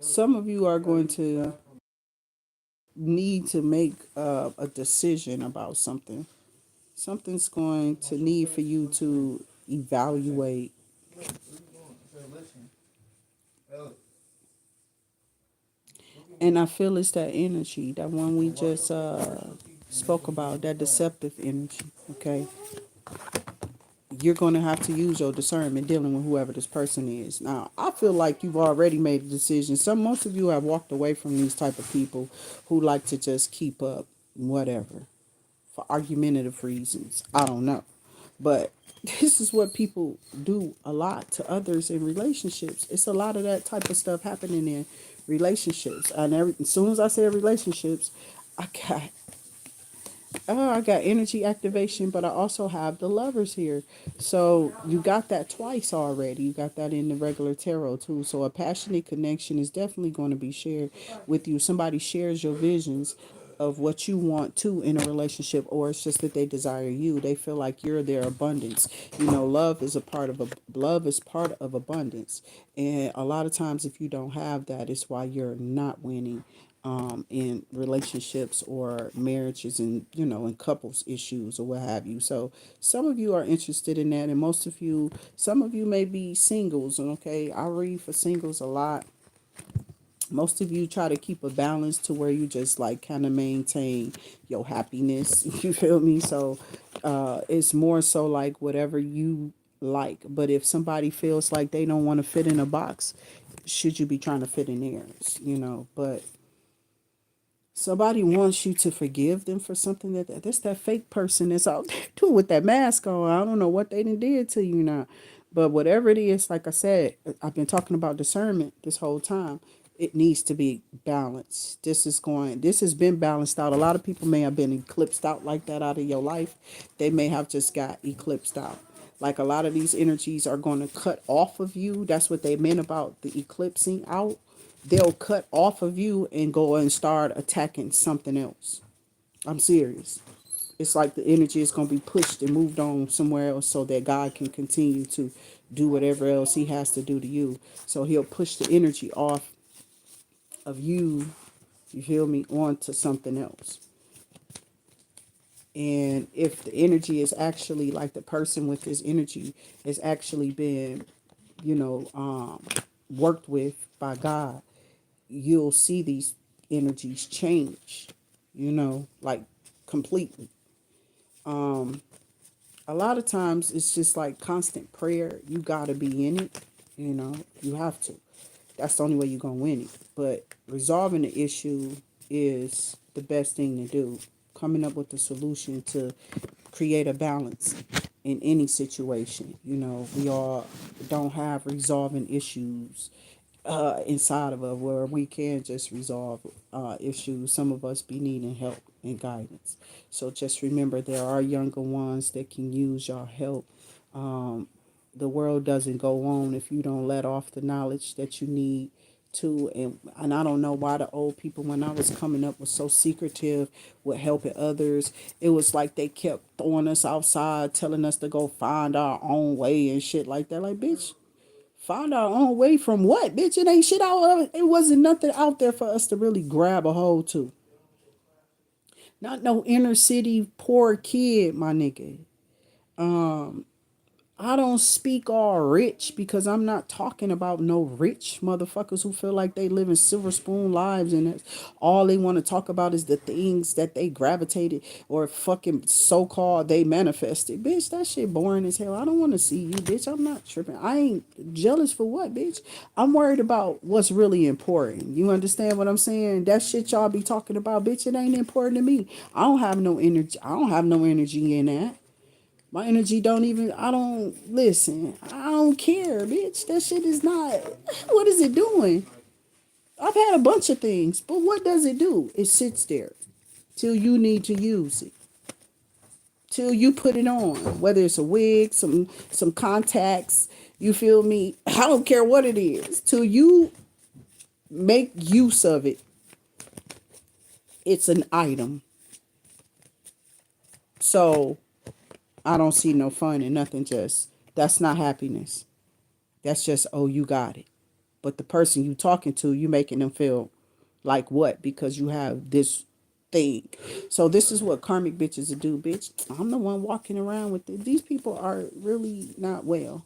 Some of you are going to need to make a decision about something. Something's going to need for you to evaluate. And I feel it's that energy, that one we just spoke about, that deceptive energy. Okay, you're going to have to use your discernment dealing with whoever this person is. Now, I feel like you've already made a decision. Most of you have walked away from these type of people who like to just keep up, whatever, for argumentative reasons. I don't know, but this is what people do a lot to others in relationships. It's a lot of that type of stuff happening in relationships. And as soon as I say relationships, I got I got energy activation, but I also have the lovers here. So you got that twice already. You got that in the regular tarot too. So a passionate connection is definitely going to be shared with you. Somebody shares your visions of what you want to in a relationship, or it's just that they desire you. They feel like you're their abundance. You know, love is part of abundance. And a lot of times if you don't have that, it's why you're not winning in relationships or marriages and in couples issues or what have you. So some of you are interested in that, and some of you may be singles. And okay, I read for singles a lot. Most of you try to keep a balance to where you just like kind of maintain your happiness. You feel me? So it's more so like whatever you like. But if somebody feels like they don't want to fit in a box, should you be trying to fit in theirs? But Somebody wants you to forgive them for something that's that fake person that's out there too with that mask on. I don't know what they done did to you now. But whatever it is, like I said, I've been talking about discernment this whole time. It needs to be balanced. This has been balanced out. A lot of people may have been eclipsed out like that out of your life. They may have just got eclipsed out. Like a lot of these energies are going to cut off of you. That's what they meant about the eclipsing out. They'll cut off of you and go and start attacking something else. I'm serious. It's like the energy is going to be pushed and moved on somewhere else so that God can continue to do whatever else he has to do to you. So he'll push the energy off of you, you feel me, onto something else. And if the energy is actually like the person with this energy is actually being, you know, worked with by God, you'll see these energies change, like completely. A lot of times it's just like constant prayer. You gotta be in it, you have to. That's the only way you're gonna win it. But resolving the issue is the best thing to do. Coming up with a solution to create a balance in any situation. We all don't have resolving issues inside of us where we can just resolve issues. Some of us be needing help and guidance. So just remember there are younger ones that can use your help. Um, the world doesn't go on if you don't let off the knowledge that you need to. And I don't know why the old people when I was coming up was so secretive with helping others. It was like they kept throwing us outside telling us to go find our own way and shit like that. Like, bitch, find our own way from what, bitch? It ain't shit out. It wasn't nothing out there for us to really grab a hold to. Not no inner city poor kid, my nigga. I don't speak all rich because I'm not talking about no rich motherfuckers who feel like they live in silver spoon lives and that's all they want to talk about is the things that they gravitated or fucking so called they manifested. Bitch, that shit boring as hell. I don't want to see you, bitch. I'm not tripping. I ain't jealous for what, bitch? I'm worried about what's really important. You understand what I'm saying? That shit y'all be talking about, bitch, it ain't important to me. I don't have no energy. I don't have no energy in that. My energy don't even, I don't, listen, I don't care, bitch. That shit is not, what is it doing? I've had a bunch of things, but what does it do? It sits there till you need to use it, till you put it on, whether it's a wig, some contacts, you feel me? I don't care what it is. Till you make use of it, it's an item. So I don't see no fun in nothing, just, that's not happiness. That's just, oh, you got it. But the person you talking to, you making them feel like what? Because you have this thing. So this is what karmic bitches do, bitch. I'm the one walking around with it. These people are really not well.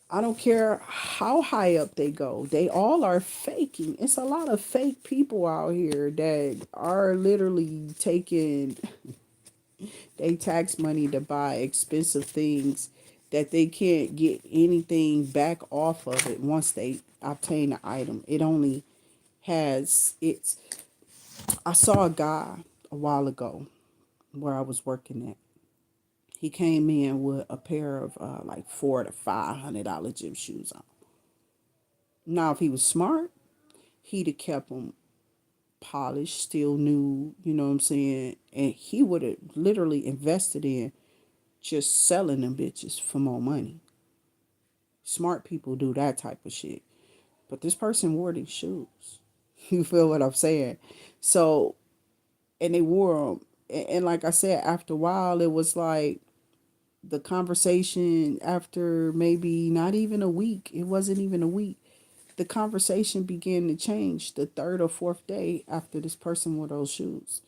I don't care how high up they go. They all are faking. It's a lot of fake people out here that are literally taking they tax money to buy expensive things that they can't get anything back off of it once they obtain the item. It only has its. I saw a guy a while ago where I was working at. He came in with a pair of like $400 to $500 gym shoes on. Now, if he was smart, he'd have kept them polished, still new. You know what I'm saying? And he would have literally invested in just selling them bitches for more money. Smart people do that type of shit. But this person wore these shoes. You feel what I'm saying? So, and they wore them. And like I said, after a while, it was like the conversation after maybe not even a week. It wasn't even a week. The conversation began to change the third or fourth day after this person wore those shoes.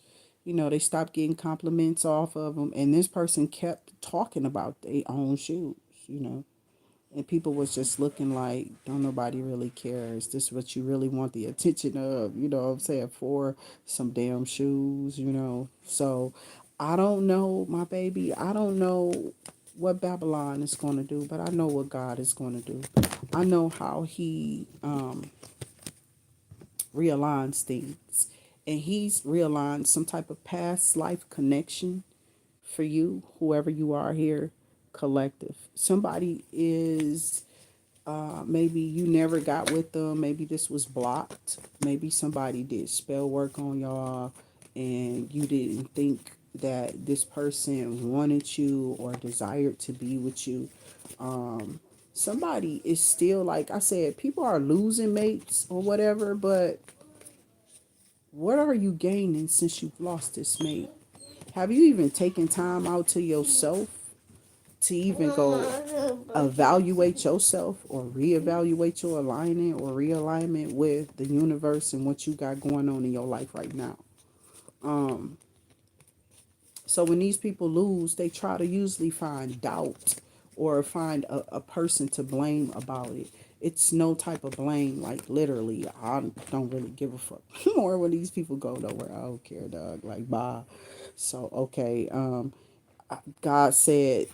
They stopped getting compliments off of them. And this person kept talking about their own shoes, you know. And people was just looking like, don't nobody really care. Is this what you really want the attention of? You know what I'm saying? For some damn shoes. So I don't know, my baby. I don't know what Babylon is going to do, but I know what God is going to do. I know how he realigns things. and he's realigned some type of past life connection for you, whoever you are here, collective. Somebody is maybe you never got with them. Maybe this was blocked. Maybe somebody did spell work on y'all and you didn't think that this person wanted you or desired to be with you. Somebody is still, like I said, people are losing mates or whatever, but what are you gaining since you've lost this mate? Have you even taken time out to yourself to even go evaluate yourself or reevaluate your alignment or realignment with the universe and what you got going on in your life right now? So when these people lose, they try to usually find doubt or find a person to blame about it. It's no type of blame, like literally, I don't really give a fuck more when these people go nowhere. I don't care, dog. Like, bye. So, okay. God said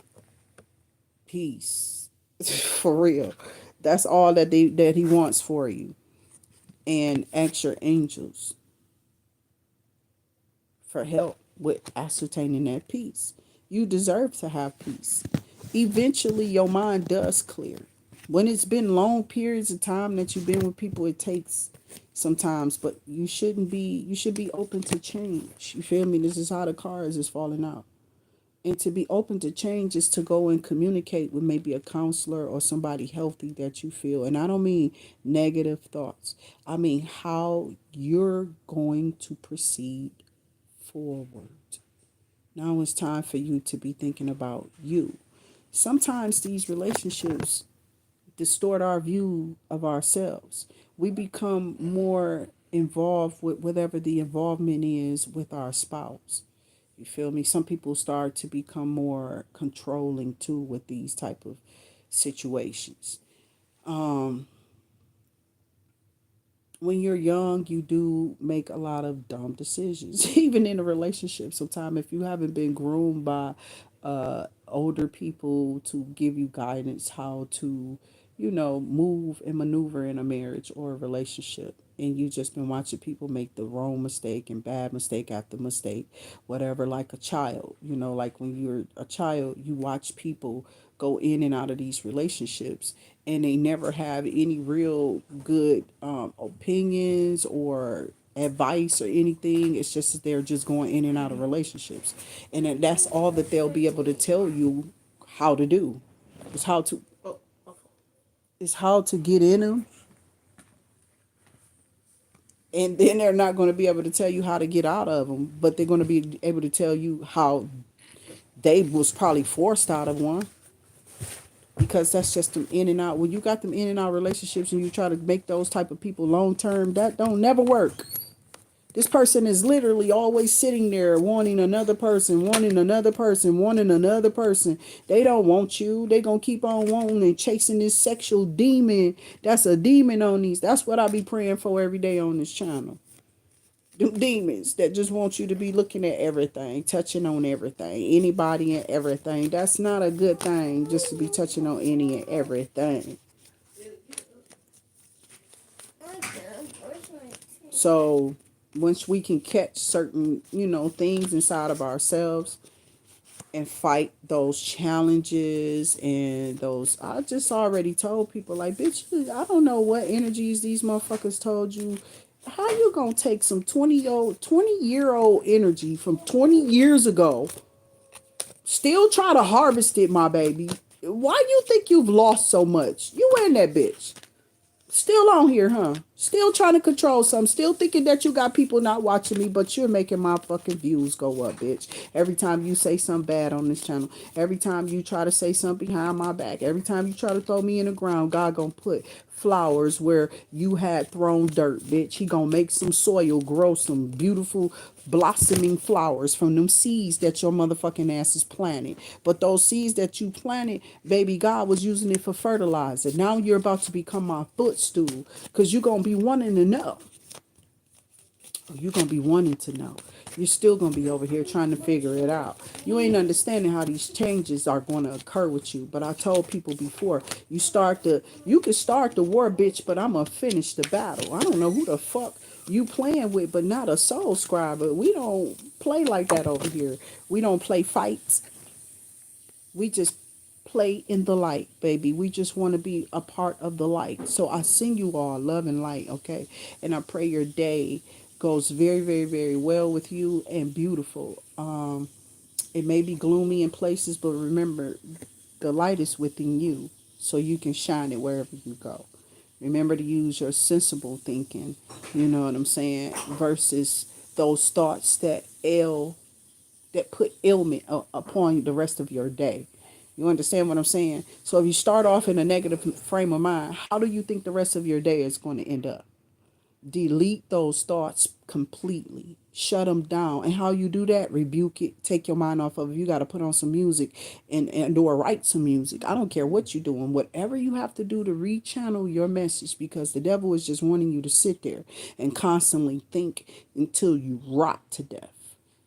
peace. For real. That's all that he wants for you. And ask your angels for help with ascertaining that peace. You deserve to have peace. Eventually, your mind does clear. When it's been long periods of time that you've been with people, it takes sometimes, but you should be open to change. You feel me? This is how the cars is falling out. And to be open to change is to go and communicate with maybe a counselor or somebody healthy that you feel. And I don't mean negative thoughts. I mean how you're going to proceed forward. Now it's time for you to be thinking about you. Sometimes these relationships distort our view of ourselves. We become more involved with whatever the involvement is with our spouse. You feel me? Some people start to become more controlling too with these type of situations. When you're young, you do make a lot of dumb decisions, even in a relationship. Sometimes, if you haven't been groomed by older people to give you guidance how to, move and maneuver in a marriage or a relationship, and you just been watching people make the wrong mistake and bad mistake after mistake, whatever, like a child, like when you're a child, you watch people go in and out of these relationships and they never have any real good opinions or advice or anything. It's just that they're just going in and out of relationships, and that's all that they'll be able to tell you how to do. Is how to is how to get in them, and then they're not going to be able to tell you how to get out of them, but they're going to be able to tell you how they was probably forced out of one, because that's just them in and out. When you got them in and out relationships and you try to make those type of people long term, that don't never work. This person is literally always sitting there wanting another person, wanting another person, wanting another person. They don't want you. They gonna keep on wanting and chasing this sexual demon. That's a demon on these. That's what I be praying for every day on this channel. Them demons that just want you to be looking at everything, touching on everything, anybody and everything. That's not a good thing, just to be touching on any and everything. So once we can catch certain, things inside of ourselves and fight those challenges and those, I just already told people, like, bitch, I don't know what energies these motherfuckers told you. How you gonna take some 20-year-old energy from 20 years ago, still try to harvest it, my baby? Why you think you've lost so much? You and that bitch. Still on here, huh? Still trying to control something. Still thinking that you got people not watching me, but you're making my fucking views go up, bitch. Every time you say something bad on this channel, every time you try to say something behind my back, every time you try to throw me in the ground, God gonna put flowers where you had thrown dirt, bitch. He gonna make some soil grow some beautiful blossoming flowers from them seeds that your motherfucking ass is planting. But those seeds that you planted, baby, God was using it for fertilizer. Now you're about to become my footstool, because you're gonna be wanting to know You're going to be wanting to know. You're still going to be over here trying to figure it out. You ain't understanding how these changes are going to occur with you. But I told people before, you can start the war, bitch, but I'm going to finish the battle. I don't know who the fuck you playing with, but not a soul scriber. We don't play like that over here. We don't play fights. We just play in the light, baby. We just want to be a part of the light. So I send you all love and light, okay? And I pray your day goes very, very, very well with you and beautiful. It may be gloomy in places, but remember, the light is within you, so you can shine it wherever you go. Remember to use your sensible thinking, you know what I'm saying, versus those thoughts that put ailment upon the rest of your day. You understand what I'm saying? So if you start off in a negative frame of mind, how do you think the rest of your day is going to end up? Delete those thoughts completely. Shut them down. And how you do that, rebuke it, take your mind off of it. You got to put on some music and or write some music. I don't care what you're doing. Whatever you have to do to rechannel your message, because the devil is just wanting you to sit there and constantly think until you rot to death.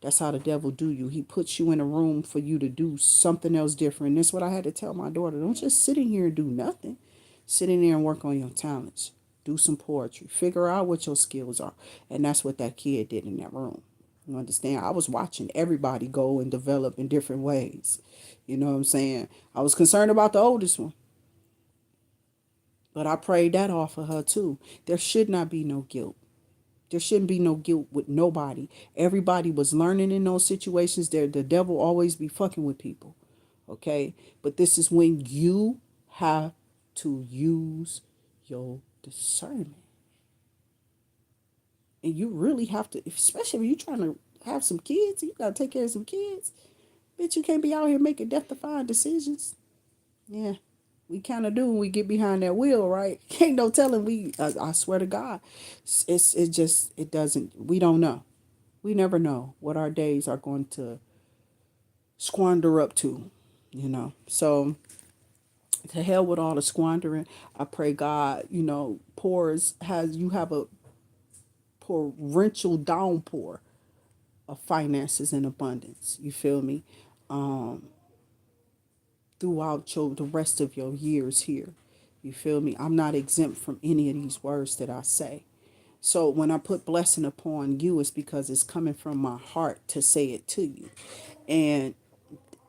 That's how the devil do you. He puts you in a room for you to do something else different. That's what I had to tell my daughter. Don't just sit in here and do nothing. Sit in there and work on your talents. Do some poetry. Figure out what your skills are. And that's what that kid did in that room. You understand? I was watching everybody go and develop in different ways. You know what I'm saying? I was concerned about the oldest one. But I prayed that off of her too. There should not be no guilt. There shouldn't be no guilt with nobody. Everybody was learning in those situations. There, the devil always be fucking with people. Okay? But this is when you have to use your discernment. And you really have to, especially if you're trying to have some kids, you gotta take care of some kids. Bitch, you can't be out here making death defying decisions. Yeah. We kind of do when we get behind that wheel, right? Ain't no telling. I swear to God, it just, it doesn't, we don't know. We never know what our days are going to squander up to, you know. So to hell with all the squandering. I pray God, pours has you have a torrential downpour of finances and abundance. You feel me? Um, Throughout the rest of your years here. You feel me? I'm not exempt from any of these words that I say. So when I put blessing upon you, it's because it's coming from my heart to say it to you. And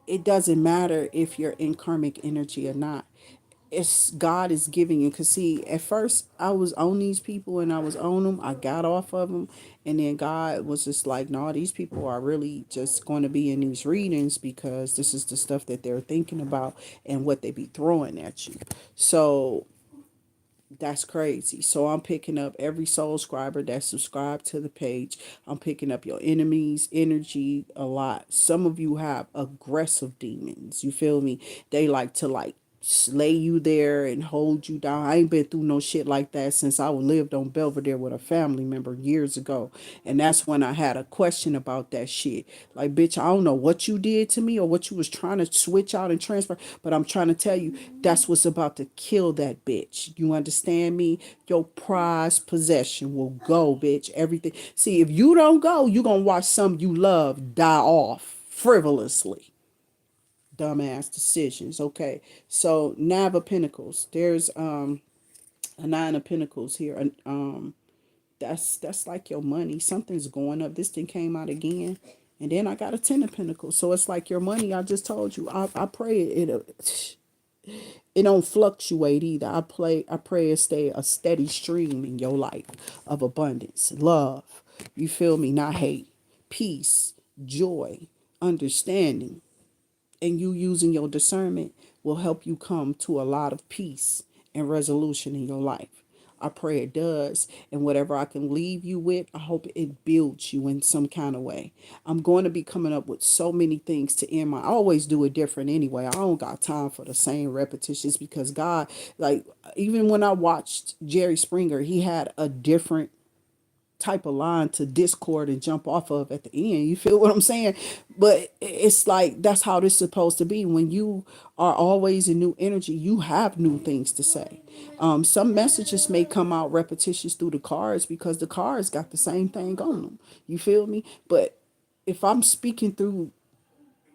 it doesn't matter if you're in karmic energy or not. It's God is giving you. Because see, at first I was on these people and I was on them. I got off of them. And then God was just like, no, these people are really just going to be in these readings because this is the stuff that they're thinking about and what they be throwing at you. So that's crazy. So I'm picking up every soul scriber that's subscribed to the page. I'm picking up your enemies' energy a lot. Some of you have aggressive demons. You feel me? They like to lay you there and hold you down. I ain't been through no shit like that since I lived on Belvedere with a family member years ago. And that's when I had a question about that shit. Like, bitch, I don't know what you did to me or what you was trying to switch out and transfer, but I'm trying to tell you that's what's about to kill that bitch. You understand me? Your prized possession will go, bitch. Everything. See, if you don't go, you're going to watch some you love die off frivolously. Dumbass decisions. Okay. So Nine of Pentacles. There's a Nine of Pentacles here. And that's like your money. Something's going up. This thing came out again. And then I got a Ten of Pentacles. So it's like your money. I just told you. I pray it don't fluctuate either. I pray it stay a steady stream in your life of abundance, love. You feel me? Not hate, peace, joy, understanding, and you using your discernment will help you come to a lot of peace and resolution in your life. I pray it does. And whatever I can leave you with, I hope it builds you in some kind of way. I'm going to be coming up with so many things to end my. I always do it different anyway. I don't got time for the same repetitions because God, like, even when I watched Jerry Springer, he had a different type of line to discord and jump off of at the end. You feel what I'm saying? But it's like that's how this is supposed to be. When you are always in new energy, you have new things to say. Some messages may come out repetitious through the cards because the cards got the same thing on them. You feel me? But if I'm speaking through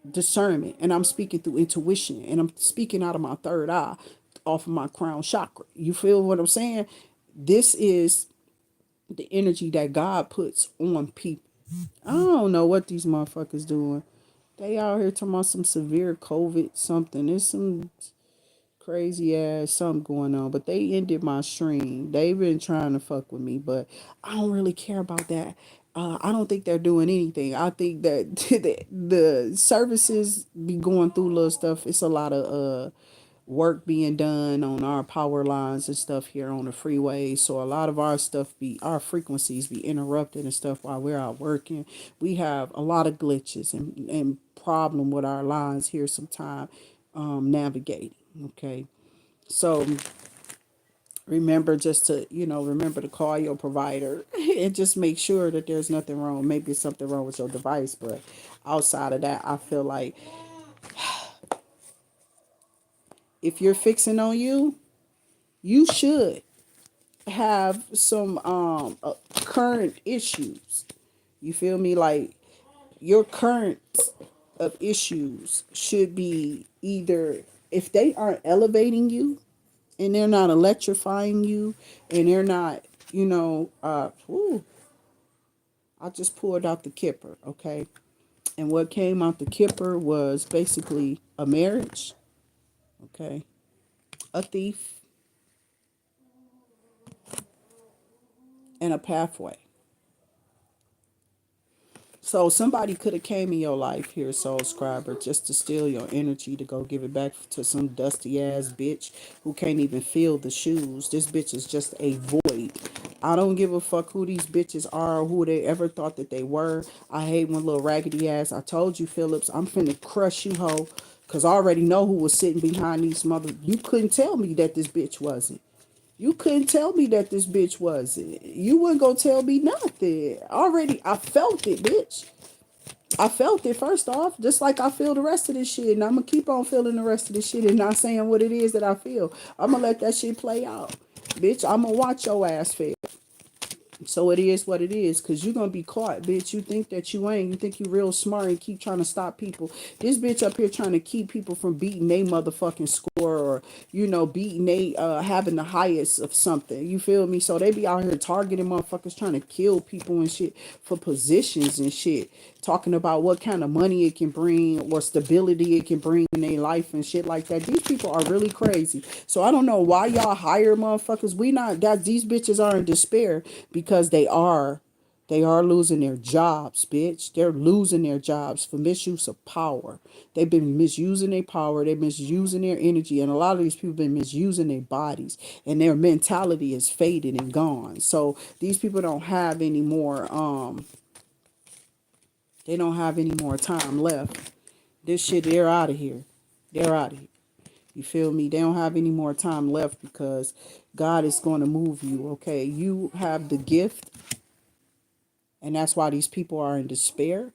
discernment and I'm speaking through intuition and I'm speaking out of my third eye off of my crown chakra, you feel what I'm saying? This is the energy that God puts on people. I don't know what these motherfuckers doing. They out here talking about some severe COVID something. There's some crazy ass something going on, but they ended my stream. They've been trying to fuck with me, but I don't really care about that. I don't think they're doing anything. I think that the services be going through little stuff. It's a lot of work being done on our power lines and stuff here on the freeway. So a lot of our frequencies be interrupted and stuff while we're out working. We have a lot of glitches and problem with our lines here sometime navigating. Okay. So remember just to, remember to call your provider and just make sure that there's nothing wrong. Maybe something wrong with your device, but outside of that, I feel like if you're fixing on you, you should have some current issues. You feel me? Like your current of issues should be either, if they aren't elevating you and they're not electrifying you and they're not, I just pulled out the kipper, okay? And what came out the kipper was basically a marriage, okay? A thief and a pathway. So somebody could have came in your life here, soul scriber, just to steal your energy to go give it back to some dusty ass bitch who can't even feel the shoes. This bitch is just a void. I don't give a fuck who these bitches are or who they ever thought that they were. I hate one little raggedy ass. I told you, Phillips, I'm finna crush you, hoe. Cause I already know who was sitting behind these mother. You couldn't tell me that this bitch wasn't. You couldn't tell me that this bitch wasn't. You wasn't gonna tell me nothing. Already, I felt it, bitch. I felt it first off, just like I feel the rest of this shit. And I'm gonna keep on feeling the rest of this shit and not saying what it is that I feel. I'm gonna let that shit play out. Bitch, I'm gonna watch your ass fail. So it is what it is, cause you're gonna be caught, bitch. You think that you ain't. You think you real smart and keep trying to stop people. This bitch up here trying to keep people from beating they motherfucking score or, beating they having the highest of something. You feel me? So they be out here targeting motherfuckers trying to kill people and shit for positions and shit. Talking about what kind of money it can bring or stability it can bring in their life and shit like that. These people are really crazy. So I don't know why y'all hire motherfuckers. We not that these bitches are in despair because they are losing their jobs, bitch. They're losing their jobs for misuse of power. They've been misusing their power. They've been misusing their energy. And a lot of these people have been misusing their bodies. And their mentality is faded and gone. So these people don't have any more, they don't have any more time left. This shit, they're out of here. They're out of here. You feel me? They don't have any more time left because God is going to move you, okay? You have the gift, and that's why these people are in despair.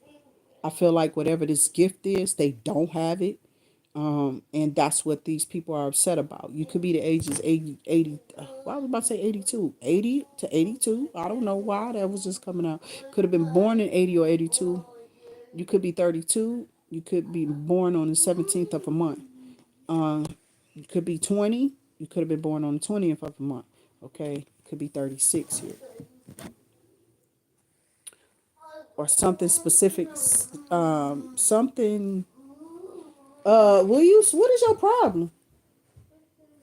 I feel like whatever this gift is, they don't have it. And that's what these people are upset about. You could be the ages 80 why was I about to say 82? 80 to 82. I don't know why that was just coming out. Could have been born in 80 or 82. You could be 32. You could be born on the 17th of a month. You could be 20. You could have been born on the 20th of a month. Okay. Could be 36 here. Or something specific. Something. What is your problem?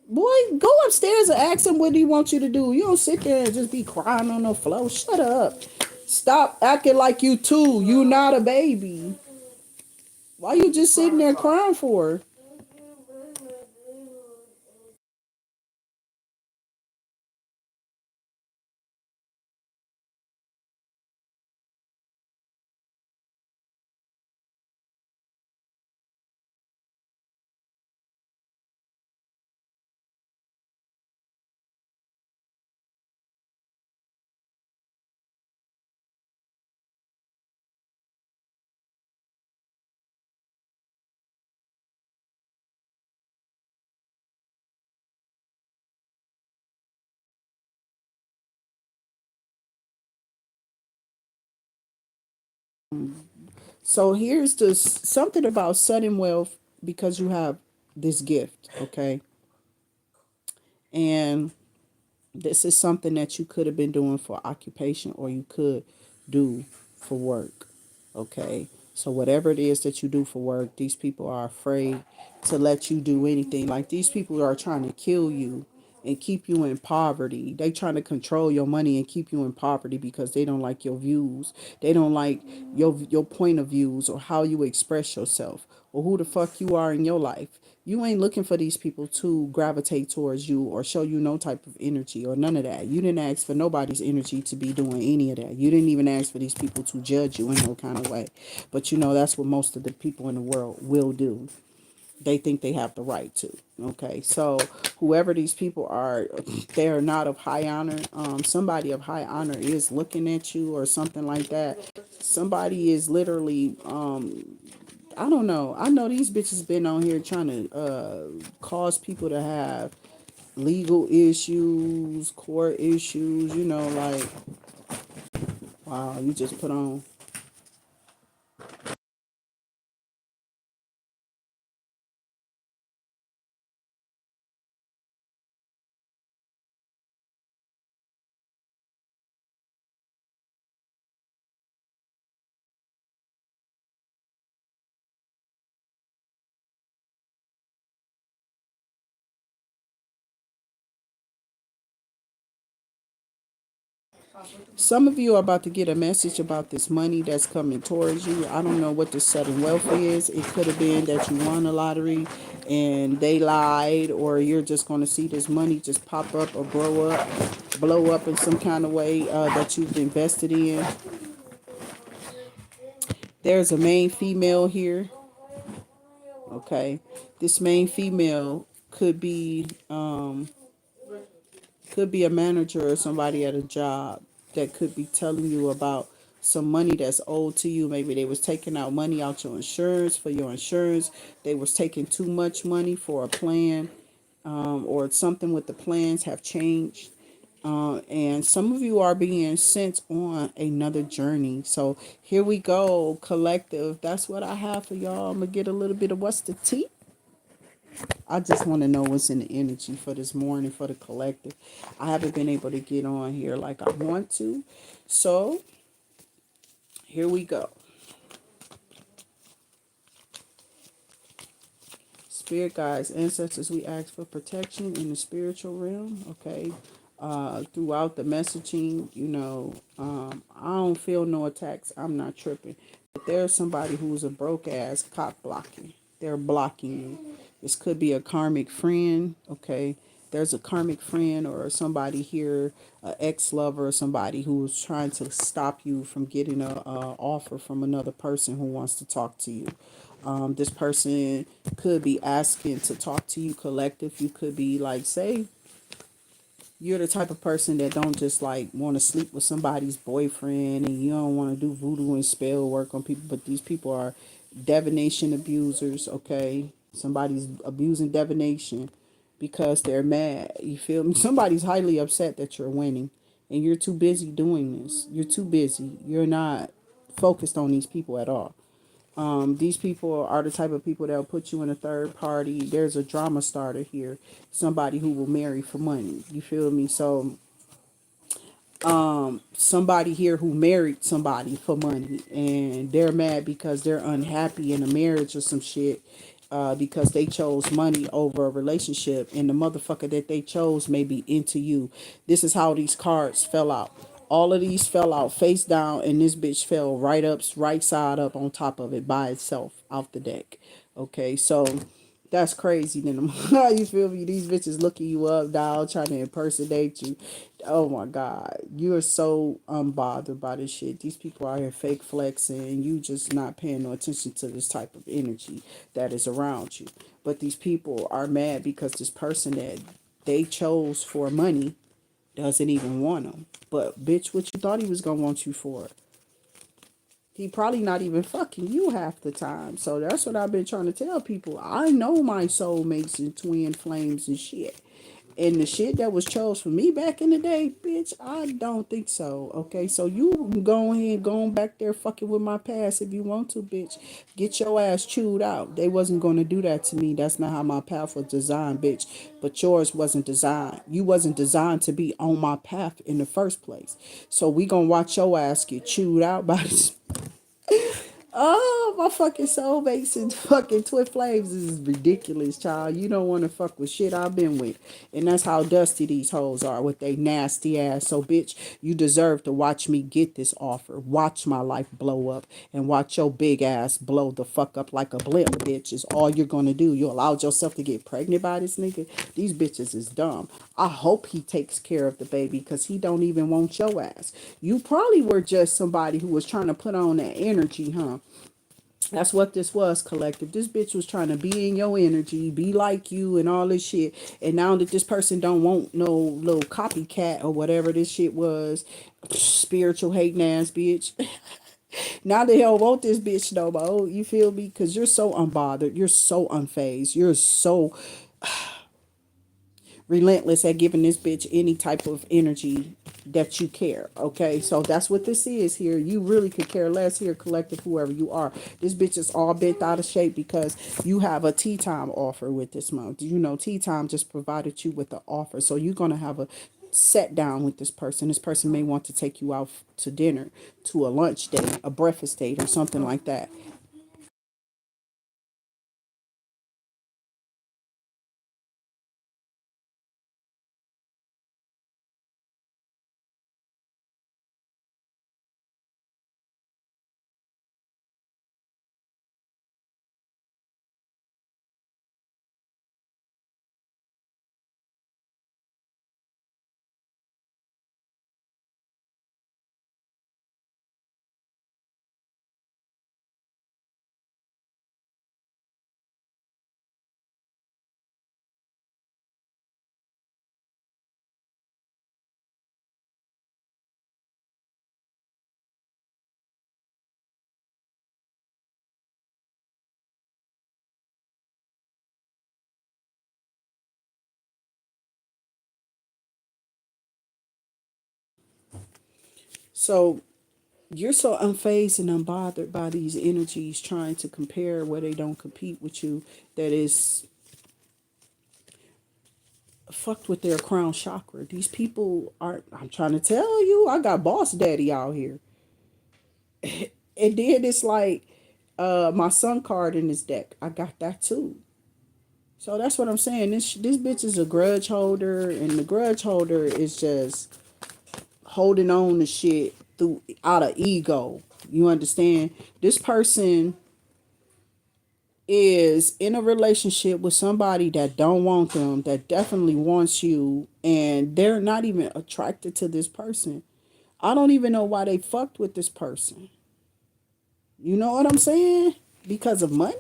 Boy, go upstairs and ask him what he wants you to do. You don't sit there and just be crying on the floor. Shut up. Stop acting like you two. You not a baby. Why you just sitting there crying for? So here's this something about sudden wealth because you have this gift, okay? And this is something that you could have been doing for occupation or you could do for work. Okay. So whatever it is that you do for work, these people are afraid to let you do anything. Like these people are trying to kill you and keep you in poverty. They trying to control your money and keep you in poverty because they don't like your views. They don't like your point of views or how you express yourself or who the fuck you are in your life. You ain't looking for these people to gravitate towards you or show you no type of energy or none of that. You didn't ask for nobody's energy to be doing any of that. You didn't even ask for these people to judge you in no kind of way. But you know, that's what most of the people in the world will do. They think they have the right to. Okay, so whoever these people are, they are not of high honor. Somebody of high honor is looking at you or something like that. Somebody is literally I don't know. I know these bitches been on here trying to cause people to have legal issues, court issues, you know, like wow, you just put on. Some of you are about to get a message about this money that's coming towards you. I don't know what the sudden wealth is. It could have been that you won a lottery and they lied, or you're just going to see this money just pop up or blow up in some kind of way that you've invested in. There's a main female here. Okay, this main female could be a manager or somebody at a job that could be telling you about some money that's owed to you. Maybe they was taking out money out your insurance for your insurance. They was taking too much money for a plan, or something with the plans have changed. And some of you are being sent on another journey. So here we go, collective. That's what I have for y'all. I'm gonna get a little bit of what's the tea. I just want to know what's in the energy for this morning for the collective. I haven't been able to get on here like I want to. So here we go. Spirit guides, ancestors, we ask for protection in the spiritual realm, okay? Throughout the messaging, I don't feel no attacks. I'm not tripping. But there's somebody who's a broke ass cock blocking. They're blocking you. This could be a karmic friend, okay? There's a karmic friend or somebody here, an ex-lover or somebody who's trying to stop you from getting a offer from another person who wants to talk to you. This person could be asking to talk to you collective. You could be like, say, you're the type of person that don't just like want to sleep with somebody's boyfriend and you don't want to do voodoo and spell work on people, but these people are divination abusers, okay? Somebody's abusing divination because they're mad. You feel me? Somebody's highly upset that you're winning and you're too busy doing this. You're too busy. You're not focused on these people at all. These people are the type of people that will put you in a third party. There's a drama starter here, somebody who will marry for money. You feel me? So somebody here who married somebody for money and they're mad because they're unhappy in a marriage or some shit, because they chose money over a relationship and the motherfucker that they chose may be into you. This is how these cards fell out. All of these fell out face down and this bitch fell right side up on top of it by itself off the deck. Okay, so that's crazy. Then you feel me? These bitches looking you up, dog, trying to impersonate you. Oh my God, you are so unbothered by this shit. These people are here fake flexing, and you just not paying no attention to this type of energy that is around you. But these people are mad because this person that they chose for money doesn't even want them. But bitch, what you thought he was gonna want you for? He probably not even fucking you half the time. So that's what I've been trying to tell people. I know my soulmates and twin flames and shit. And the shit that was chose for me back in the day, bitch, I don't think so. Okay, so you can go ahead, going back there fucking with my past if you want to, bitch. Get your ass chewed out. They wasn't gonna do that to me. That's not how my path was designed, bitch. But yours wasn't designed. You wasn't designed to be on my path in the first place. So we gonna watch your ass get chewed out by this. Oh, my fucking soulmates and fucking twin flames is ridiculous, child. You don't want to fuck with shit I've been with. And that's how dusty these hoes are with they nasty ass. So, bitch, you deserve to watch me get this offer. Watch my life blow up and watch your big ass blow the fuck up like a blimp, bitch. Is all you're going to do. You allowed yourself to get pregnant by this nigga. These bitches is dumb. I hope he takes care of the baby because he don't even want your ass. You probably were just somebody who was trying to put on that energy, huh? That's what this was, collective. This bitch was trying to be in your energy, be like you and all this shit. And now that this person don't want no little copycat or whatever this shit was, spiritual hating ass bitch. Now they don't want this bitch no more. You feel me? Because you're so unbothered. You're so unfazed. You're so relentless at giving this bitch any type of energy that you care. Okay, so that's what this is here. You really could care less here, collective, whoever you are. This bitch is all bent out of shape because you have a tea time offer with this month. You know, tea time just provided you with the offer, so you're gonna have a sit down with this person. This person may want to take you out to dinner, to a lunch date, a breakfast date, or something like that. So you're so unfazed and unbothered by these energies trying to compare where they don't compete with you that is fucked with their crown chakra. These people aren't, I'm trying to tell you, I got boss daddy out here. And then it's like my son card in his deck. I got that too. So that's what I'm saying. This bitch is a grudge holder, and the grudge holder is just holding on to shit through out of ego. You understand? This person is in a relationship with somebody that don't want them, that definitely wants you, and they're not even attracted to this person. I don't even know why they fucked with this person. You know what I'm saying? Because of money?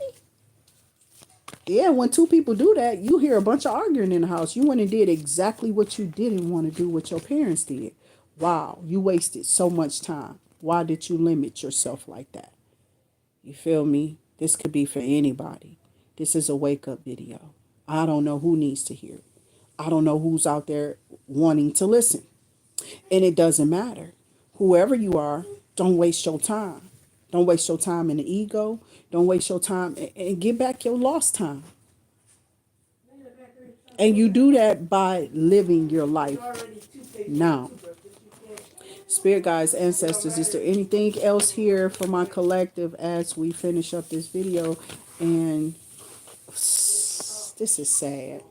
Yeah, when two people do that, you hear a bunch of arguing in the house. You went and did exactly what you didn't want to do, what your parents did. Wow, you wasted so much time. Why did you limit yourself like that? You feel me? This could be for anybody. This is a wake up video. I don't know who needs to hear it. I don't know who's out there wanting to listen. And it doesn't matter. Whoever you are, don't waste your time. Don't waste your time in the ego. Don't waste your time and get back your lost time. And you do that by living your life now. Spirit guides, ancestors, is there anything else here for my collective as we finish up this video? And this is sad.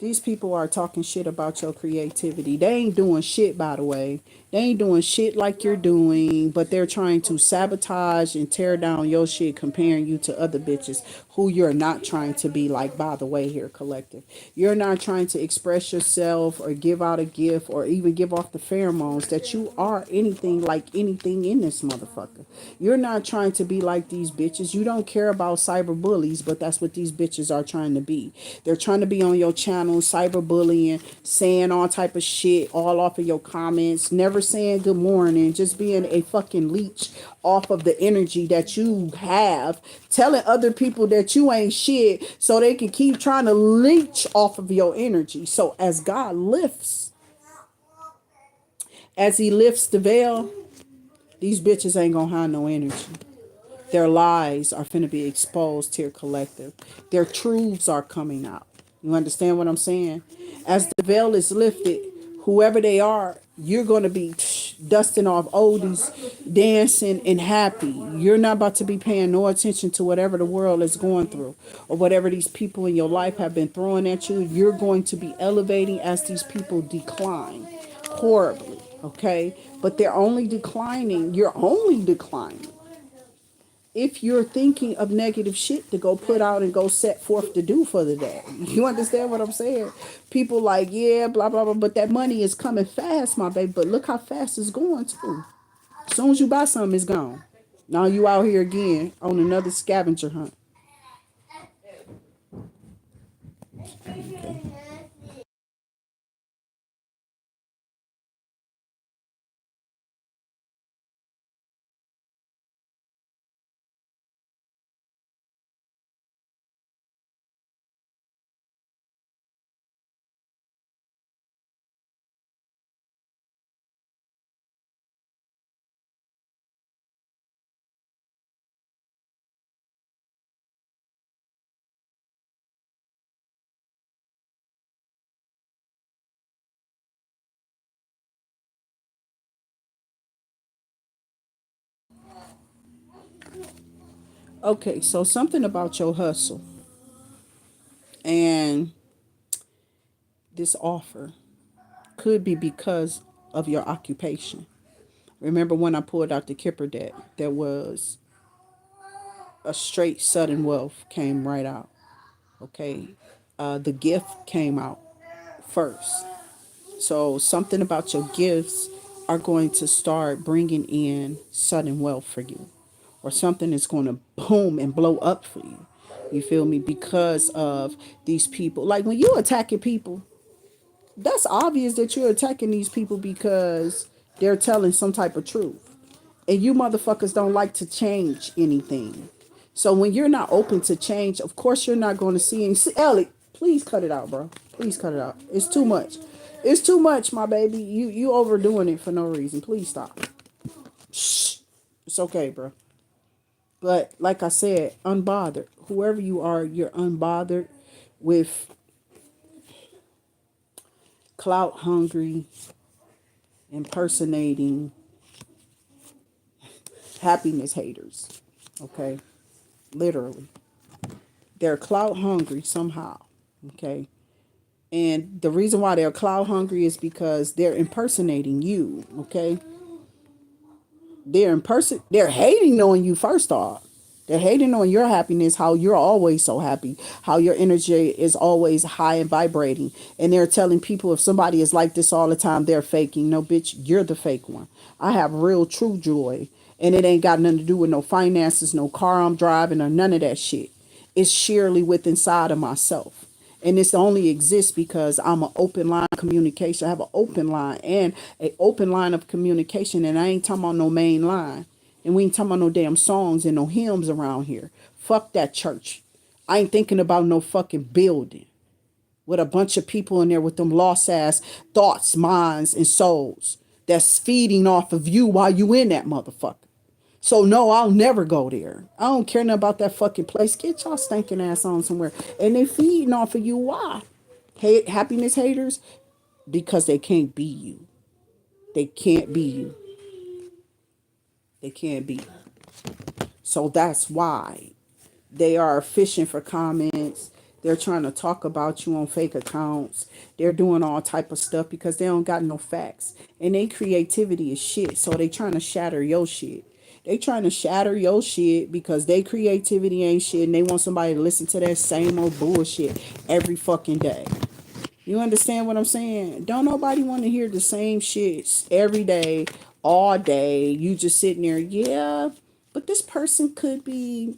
These people are talking shit about your creativity. They ain't doing shit, by the way. They ain't doing shit like you're doing, but they're trying to sabotage and tear down your shit, comparing you to other bitches who you're not trying to be like, by the way, here, collective. You're not trying to express yourself or give out a gift or even give off the pheromones that you are anything like anything in this motherfucker. You're not trying to be like these bitches. You don't care about cyber bullies, but that's what these bitches are trying to be. They're trying to be on your channel, cyberbullying, saying all type of shit all off of your comments, never saying good morning, just being a fucking leech off of the energy that you have, telling other people that that you ain't shit so they can keep trying to leech off of your energy. So as he lifts the veil, these bitches ain't gonna have no energy. Their lies are finna be exposed to your collective. Their truths are coming out. You understand what I'm saying? As the veil is lifted, whoever they are, you're going to be dusting off oldies, dancing, and happy. You're not about to be paying no attention to whatever the world is going through or whatever these people in your life have been throwing at you. You're going to be elevating as these people decline horribly, okay? But they're only declining. You're only declining if you're thinking of negative shit to go put out and go set forth to do for the day. You understand what I'm saying? People like, yeah, blah, blah, blah, but that money is coming fast, my baby. But look how fast it's going, too. As soon as you buy something, it's gone. Now you out here again on another scavenger hunt. Okay, so something about your hustle and this offer could be because of your occupation. Remember when I pulled out the Kipper deck, there was a straight sudden wealth came right out. Okay. The gift came out first. So something about your gifts are going to start bringing in sudden wealth for you, or something is going to boom and blow up for you. You feel me? Because of these people. Like when you attacking people, that's obvious that you're attacking these people because they're telling some type of truth. And you motherfuckers don't like to change anything. So when you're not open to change, of course you're not going to see any. Ellie, please cut it out, bro. Please cut it out. It's too much. It's too much, my baby. You overdoing it for no reason. Please stop. Shh. It's okay, bro. But like I said, unbothered. Whoever you are, you're unbothered with clout hungry, impersonating, happiness haters. Okay? Literally. They're clout hungry somehow. Okay? And the reason why they're clout hungry is because they're impersonating you. Okay? They're hating on you first off. They're hating on your happiness, how you're always so happy, how your energy is always high and vibrating. And they're telling people if somebody is like this all the time, they're faking. No, bitch, you're the fake one. I have real, true joy. And it ain't got nothing to do with no finances, no car I'm driving, or none of that shit. It's sheerly within inside of myself. And this only exists because I'm an open line of communication. I have an open line and an open line of communication. And I ain't talking about no main line. And we ain't talking about no damn songs and no hymns around here. Fuck that church. I ain't thinking about no fucking building with a bunch of people in there with them lost ass thoughts, minds, and souls that's feeding off of you while you in that motherfucker. So no, I'll never go there. I don't care nothing about that fucking place. Get y'all stinking ass on somewhere. And they feeding off of you. Why? Hate happiness haters? Because they can't be you. They can't be you. They can't be. So that's why they are fishing for comments. They're trying to talk about you on fake accounts. They're doing all type of stuff because they don't got no facts. And their creativity is shit. So they trying to shatter your shit. They trying to shatter your shit because their creativity ain't shit and they want somebody to listen to that same old bullshit every fucking day. You understand what I'm saying? Don't nobody want to hear the same shit every day, all day. You just sitting there, yeah, but this person could be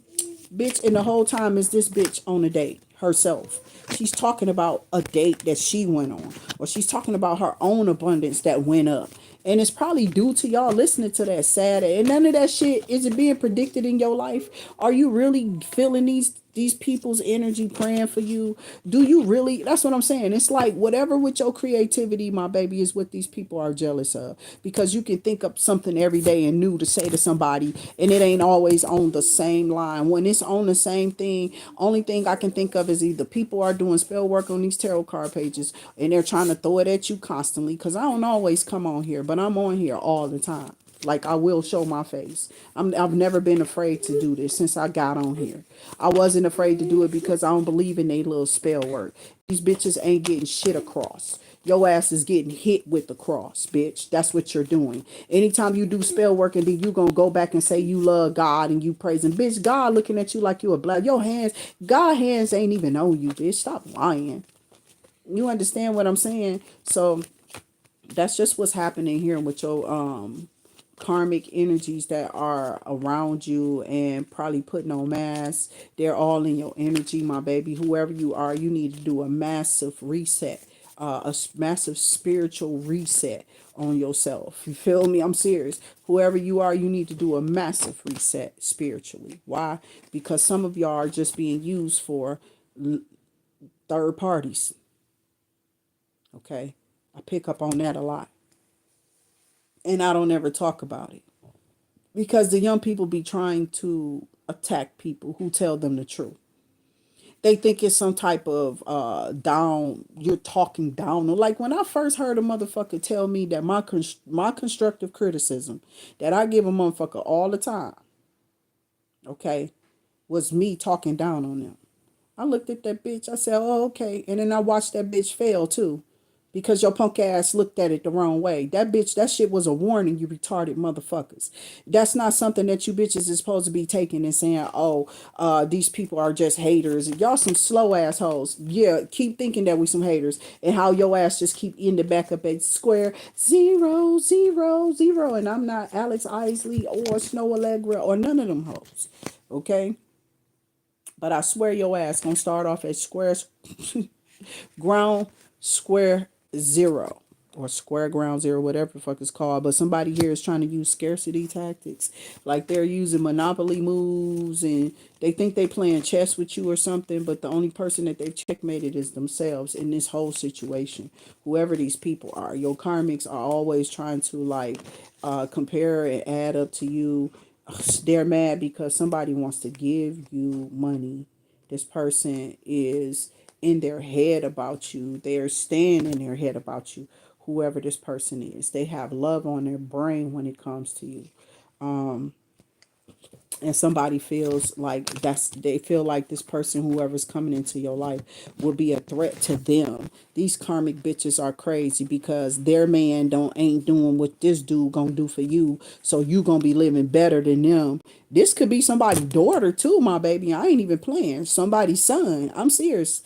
bitch, and the whole time is this bitch on a date herself. She's talking about a date that she went on, or she's talking about her own abundance that went up. And it's probably due to y'all listening to that sad, and none of that shit is it being predicted in your life. Are you really feeling these these people's energy praying for you? Do you really? That's what I'm saying. It's like whatever with your creativity, my baby, is what these people are jealous of. Because you can think up something every day and new to say to somebody, and it ain't always on the same line. When it's on the same thing, only thing I can think of is either people are doing spell work on these tarot card pages and they're trying to throw it at you constantly. Because I don't always come on here, but I'm on here all the time. Like I will show my face. I've never been afraid to do this since I got on here. I wasn't afraid to do it because I don't believe in they little spell work. These bitches ain't getting shit across. Your ass is getting hit with the cross, bitch. That's what you're doing. Anytime you do spell work and then you gonna go back and say you love God and you praising, bitch, God looking at you like you a black. Your hands, God hands ain't even on you, bitch. Stop lying. You understand what I'm saying? So that's just what's happening here with your karmic energies that are around you and probably putting on masks. They're all in your energy, my baby. Whoever you are, you need to do a massive reset, massive spiritual reset on yourself. You feel me? I'm serious. Whoever you are, you need to do a massive reset spiritually. Why? Because some of y'all are just being used for third parties. Okay, I pick up on that a lot, and I don't ever talk about it because the young people be trying to attack people who tell them the truth. They think it's some type of down. You're talking down. Like when I first heard a motherfucker tell me that my constructive criticism that I give a motherfucker all the time, okay, was me talking down on them. I looked at that bitch. I said, "Oh, okay," and then I watched that bitch fail too. Because your punk ass looked at it the wrong way. That bitch, that shit was a warning, you retarded motherfuckers. That's not something that you bitches is supposed to be taking and saying, oh, these people are just haters. Y'all some slow assholes. Yeah, keep thinking that we some haters. And how your ass just keep ending back up at square 0, 0, 0. And I'm not Alex Isley or Snow Allegra or none of them hoes. Okay? But I swear your ass gonna start off at square ground square zero or square ground zero, whatever the fuck it's called. But somebody here is trying to use scarcity tactics, like they're using monopoly moves and they think they playing chess with you or something. But the only person that they've checkmated is themselves in this whole situation. Whoever these people are, your karmics are always trying to like compare and add up to you. They're mad because somebody wants to give you money. This person is in their head about you. They're staying in their head about you, whoever this person is. They have love on their brain when it comes to you. And somebody feels like they feel like this person, whoever's coming into your life, will be a threat to them. These karmic bitches are crazy because their man don't ain't doing what this dude gonna do for you, so you gonna be living better than them. This could be somebody's daughter too, my baby. I ain't even playing. Somebody's son. I'm serious.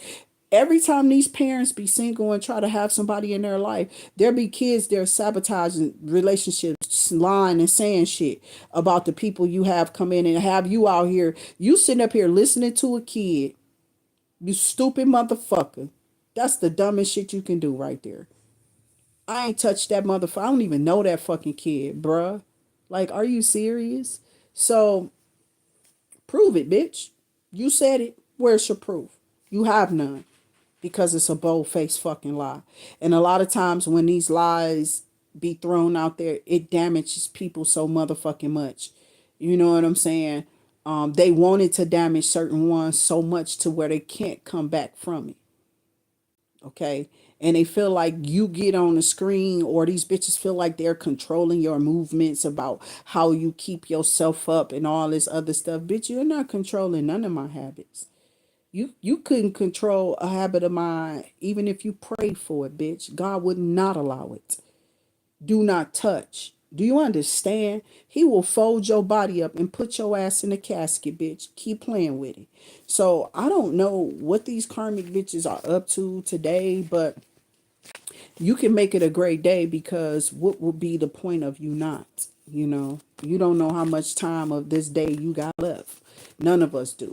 Every time these parents be single and try to have somebody in their life, there be kids there sabotaging relationships, lying and saying shit about the people you have come in and have you out here. You sitting up here listening to a kid, you stupid motherfucker. That's the dumbest shit you can do right there. I ain't touched that motherfucker. I don't even know that fucking kid, bruh. Like, are you serious? So prove it, bitch. You said it. Where's your proof? You have none because it's a bold-faced fucking lie. And a lot of times when these lies be thrown out there, it damages people so motherfucking much. You know what I'm saying? They wanted to damage certain ones so much to where they can't come back from it. Okay. And they feel like you get on the screen, or these bitches feel like they're controlling your movements about how you keep yourself up and all this other stuff. Bitch, you're not controlling none of my habits. You couldn't control a habit of mine even if you prayed for it, bitch. God would not allow it. Do not touch. Do you understand? He will fold your body up and put your ass in a casket, bitch. Keep playing with it. So I don't know what these karmic bitches are up to today, but you can make it a great day because what would be the point of you not? You don't know how much time of this day you got left. None of us do.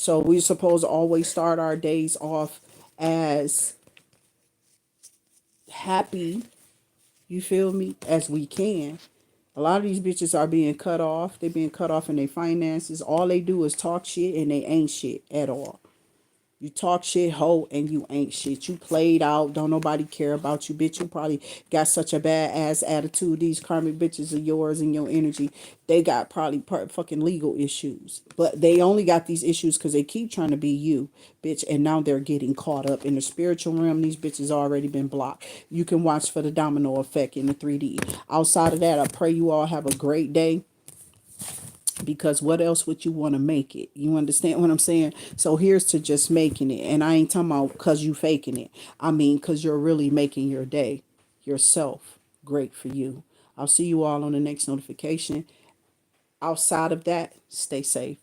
So we're supposed to always start our days off as happy, you feel me, as we can. A lot of these bitches are being cut off. They being cut off in their finances. All they do is talk shit and they ain't shit at all. You talk shit, hoe, and you ain't shit. You played out. Don't nobody care about you, bitch. You probably got such a bad ass attitude. These karmic bitches of yours and your energy, they got probably fucking legal issues. But they only got these issues because they keep trying to be you, bitch. And now they're getting caught up in the spiritual realm. These bitches already been blocked. You can watch for the domino effect in the 3D. Outside of that, I pray you all have a great day, because what else would you want to make it? You understand what I'm saying? So here's to just making it. And I ain't talking about because you faking it. I mean because you're really making your day, yourself, great for you. I'll see you all on the next notification. Outside of that, stay safe.